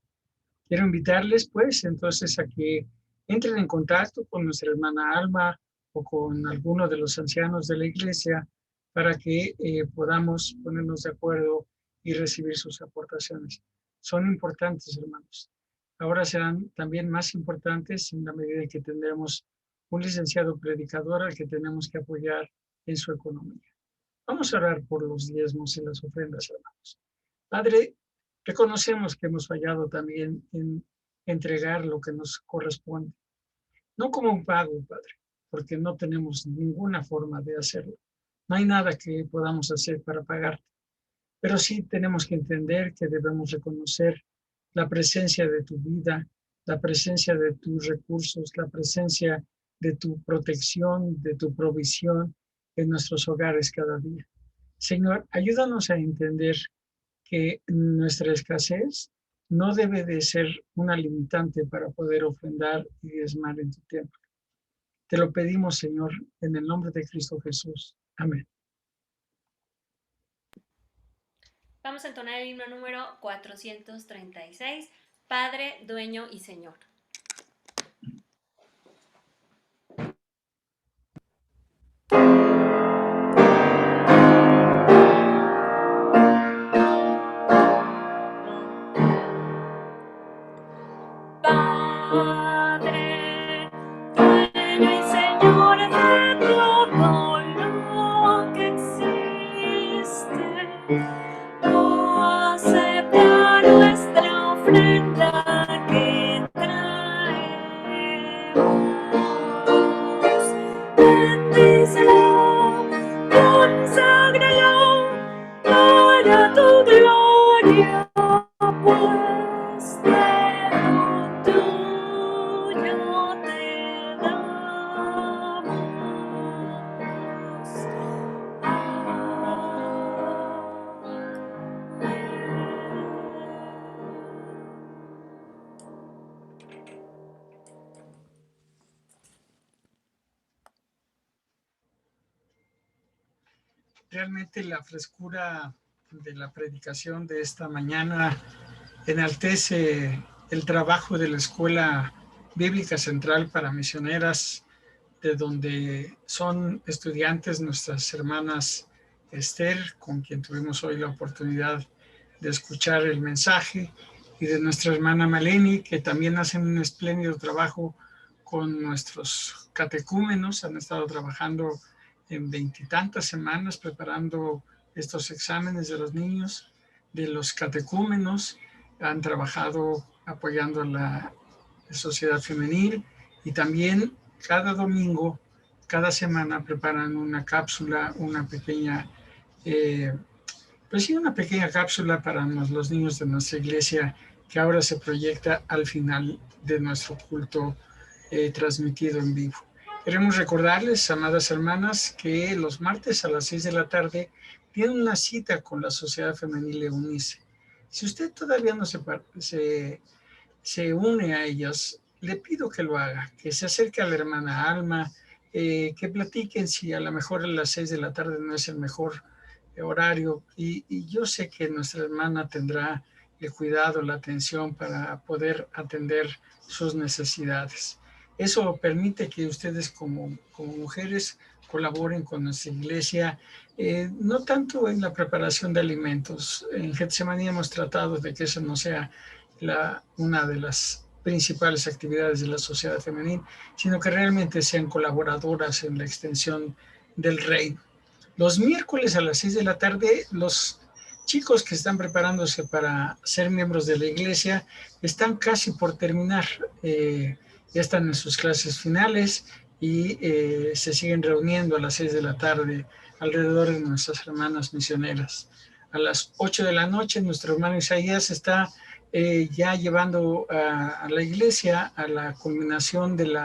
Quiero invitarles, pues, entonces a que entren en contacto con nuestra hermana Alma o con alguno de los ancianos de la iglesia para que podamos ponernos de acuerdo y recibir sus aportaciones. Son importantes, hermanos. Ahora serán también más importantes en la medida que tendremos un licenciado predicador al que tenemos que apoyar en su economía. Vamos a orar por los diezmos y las ofrendas, hermanos. Padre, reconocemos que hemos fallado también en entregar lo que nos corresponde. No como un pago, Padre, porque no tenemos ninguna forma de hacerlo. No hay nada que podamos hacer para pagarte. Pero sí tenemos que entender que debemos reconocer la presencia de tu vida, la presencia de tus recursos, la presencia de tu protección, de tu provisión en nuestros hogares cada día. Señor, ayúdanos a entender que nuestra escasez no debe de ser una limitante para poder ofrendar y diezmar en tu templo. Te lo pedimos, Señor, en el nombre de Cristo Jesús. Amén. Vamos a entonar el himno número 436, Padre, Dueño y Señor. Padre, dueño y Señor de todo lo que existe, acepta nuestra ofrenda que traemos. Bendícelo, conságralo para tu gloria, pues tuyo te damos. Realmente la frescura de la predicación de esta mañana enaltece el trabajo de la Escuela Bíblica Central para Misioneras, de donde son estudiantes nuestras hermanas Esther, con quien tuvimos hoy la oportunidad de escuchar el mensaje, y de nuestra hermana Maleni, que también hacen un espléndido trabajo con nuestros catecúmenos. Han estado trabajando en 20 y tantas semanas preparando estos exámenes de los niños, de los catecúmenos. Han trabajado apoyando la sociedad femenil, y también cada domingo, cada semana preparan una cápsula, una pequeña cápsula para los niños de nuestra iglesia, que ahora se proyecta al final de nuestro culto transmitido en vivo. Queremos recordarles, amadas hermanas, que los martes a las 6 de la tarde tienen una cita con la Sociedad Femenil Eunice. Si usted todavía no se une a ellas, le pido que lo haga, que se acerque a la hermana Alma, que platiquen si a lo mejor a las 6 de la tarde no es el mejor horario. Y yo sé que nuestra hermana tendrá el cuidado, la atención para poder atender sus necesidades. Eso permite que ustedes como mujeres colaboren con nuestra iglesia, no tanto en la preparación de alimentos. En Getsemaní hemos tratado de que eso no sea una de las principales actividades de la sociedad femenina, sino que realmente sean colaboradoras en la extensión del reino. Los miércoles a las 6 de la tarde, los chicos que están preparándose para ser miembros de la iglesia están casi por terminar, ya están en sus clases finales y se siguen reuniendo a las 6 de la tarde alrededor de nuestras hermanas misioneras. A las 8 de la noche, nuestro hermano Isaías está ya llevando a la iglesia a la culminación del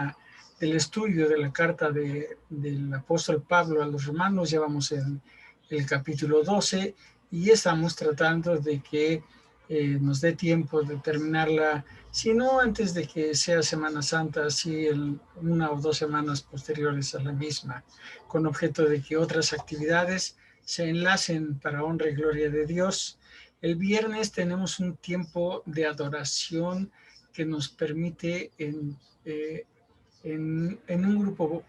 estudio de la carta del apóstol Pablo a los romanos. Llevamos en el capítulo 12 y estamos tratando de que nos dé tiempo de terminarla, si no antes de que sea Semana Santa, si una o 2 semanas posteriores a la misma, con objeto de que otras actividades se enlacen para honra y gloria de Dios. El viernes tenemos un tiempo de adoración que nos permite en un grupo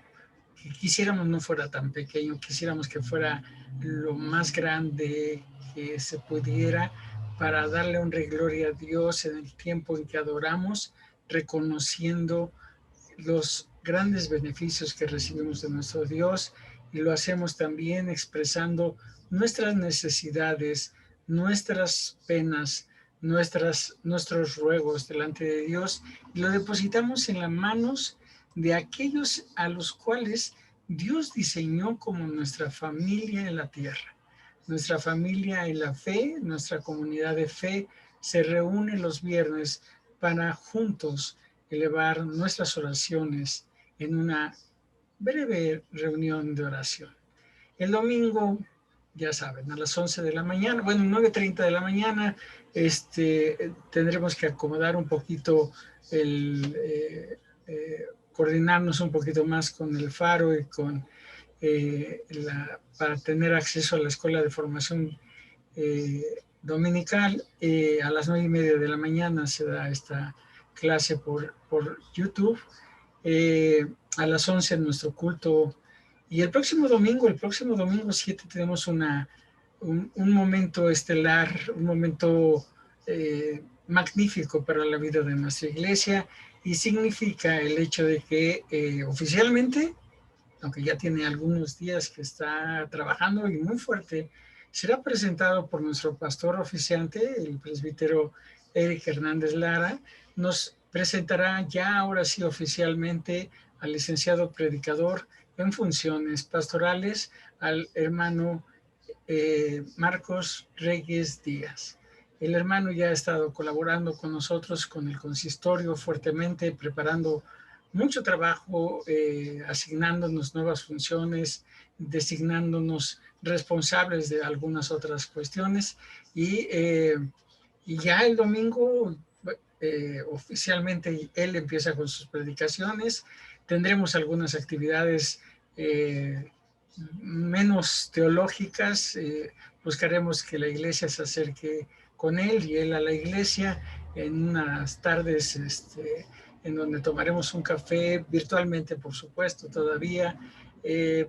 que quisiéramos no fuera tan pequeño, quisiéramos que fuera lo más grande que se pudiera, para darle honra y gloria a Dios en el tiempo en que adoramos, reconociendo los grandes beneficios que recibimos de nuestro Dios, y lo hacemos también expresando nuestras necesidades, nuestras penas, nuestros ruegos delante de Dios, y lo depositamos en las manos de aquellos a los cuales Dios diseñó como nuestra familia en la tierra. Nuestra familia en la fe, nuestra comunidad de fe, se reúne los viernes para juntos elevar nuestras oraciones en una breve reunión de oración. El domingo, ya saben, a las 11 de la mañana, bueno, 9:30 de la mañana, tendremos que acomodar un poquito coordinarnos un poquito más con el Faro y con para tener acceso a la escuela de formación dominical. A las 9:30 de la mañana se da esta clase por YouTube. A las 11 en nuestro culto. Y el próximo domingo 7, tenemos un momento estelar, un momento magnífico para la vida de nuestra iglesia, y significa el hecho de que oficialmente, aunque ya tiene algunos días que está trabajando y muy fuerte, será presentado por nuestro pastor oficiante, el presbítero Eric Hernández Lara. Nos presentará ya ahora sí oficialmente al licenciado predicador en funciones pastorales, al hermano Marcos Reyes Díaz. El hermano ya ha estado colaborando con nosotros, con el consistorio fuertemente, preparando mucho trabajo, asignándonos nuevas funciones, designándonos responsables de algunas otras cuestiones, y ya el domingo oficialmente él empieza con sus predicaciones. Tendremos algunas actividades menos teológicas. Buscaremos que la iglesia se acerque con él y él a la iglesia en unas tardes en donde tomaremos un café virtualmente, por supuesto, todavía,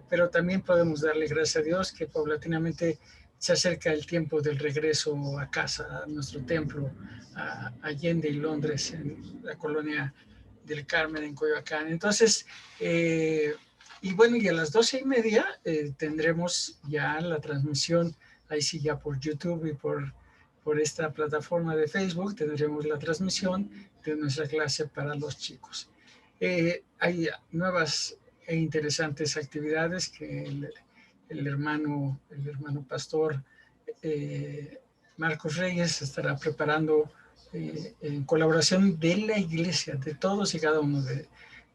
pero también podemos darle gracias a Dios que paulatinamente se acerca el tiempo del regreso a casa, a nuestro templo, a Allende y Londres, en la colonia del Carmen, en Coyoacán. Entonces, y bueno, y a las 12:30 tendremos ya la transmisión, ahí sí ya por YouTube y por esta plataforma de Facebook, tendremos la transmisión de nuestra clase para los chicos. Hay nuevas e interesantes actividades que el hermano pastor Marcos Reyes estará preparando en colaboración de la iglesia, de todos y cada uno de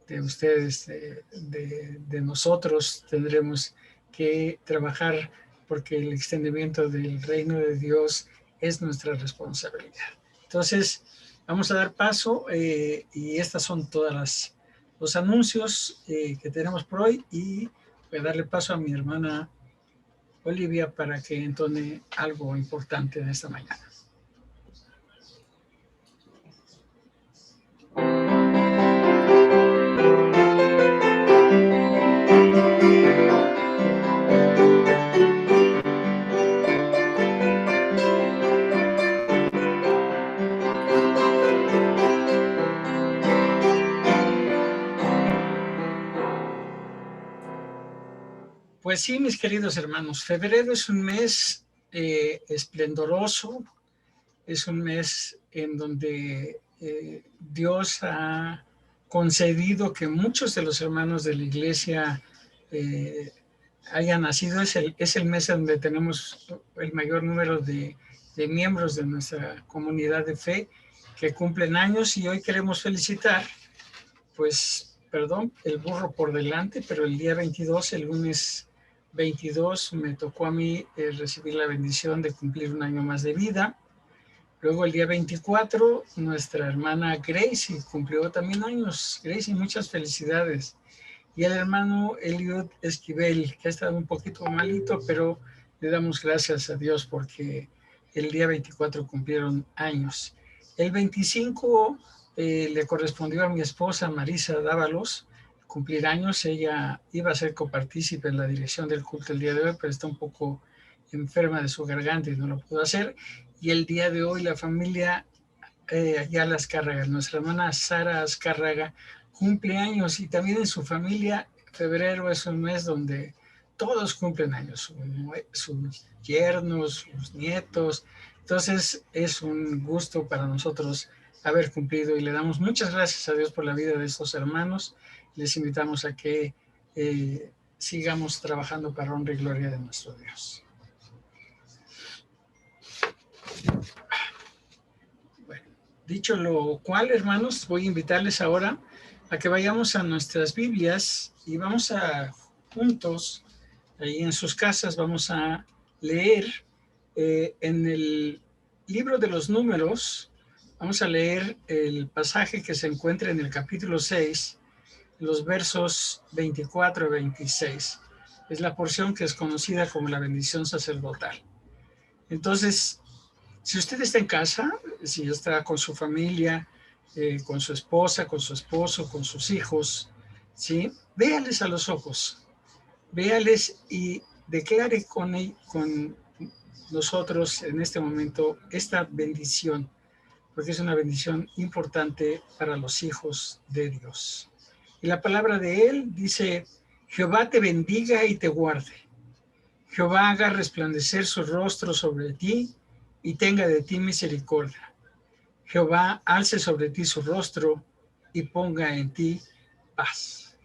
ustedes, de nosotros, tendremos que trabajar porque el extendimiento del reino de Dios es nuestra responsabilidad. Entonces, vamos a dar paso y estas son todas los anuncios que tenemos por hoy, y voy a darle paso a mi hermana Olivia para que entone algo importante en esta mañana. Pues sí, mis queridos hermanos, febrero es un mes esplendoroso, es un mes en donde Dios ha concedido que muchos de los hermanos de la iglesia hayan nacido. Es el mes donde tenemos el mayor número de miembros de nuestra comunidad de fe que cumplen años, y hoy queremos felicitar, pues, perdón, el burro por delante, pero el día 22, el lunes 22, me tocó a mí recibir la bendición de cumplir un año más de vida. Luego el día 24, nuestra hermana Gracie cumplió también años. Gracie, muchas felicidades. Y el hermano Eliud Esquivel, que ha estado un poquito malito, pero le damos gracias a Dios porque el día 24 cumplieron años. El 25 le correspondió a mi esposa Marisa Dávalos cumplir años. Ella iba a ser copartícipe en la dirección del culto el día de hoy, pero está un poco enferma de su garganta y no lo pudo hacer. Y el día de hoy la familia Ayala Azcárraga, nuestra hermana Sara Azcárraga, cumple años, y también en su familia febrero es un mes donde todos cumplen años, sus yernos, sus nietos. Entonces es un gusto para nosotros haber cumplido, y le damos muchas gracias a Dios por la vida de estos hermanos. Les invitamos a que sigamos trabajando para honra y gloria de nuestro Dios. Bueno, dicho lo cual, hermanos, voy a invitarles ahora a que vayamos a nuestras Biblias y vamos a juntos, ahí en sus casas, vamos a leer en el libro de los Números. Vamos a leer el pasaje que se encuentra en el capítulo 6, los versos 24 y 26. Es la porción que es conocida como la bendición sacerdotal. Entonces, si usted está en casa, si está con su familia, con su esposa, con su esposo, con sus hijos, ¿sí? Véales a los ojos, véales y declare con nosotros en este momento esta bendición, porque es una bendición importante para los hijos de Dios. Y la palabra de él dice: Jehová te bendiga y te guarde. Jehová haga resplandecer su rostro sobre ti y tenga de ti misericordia. Jehová alce sobre ti su rostro y ponga en ti paz.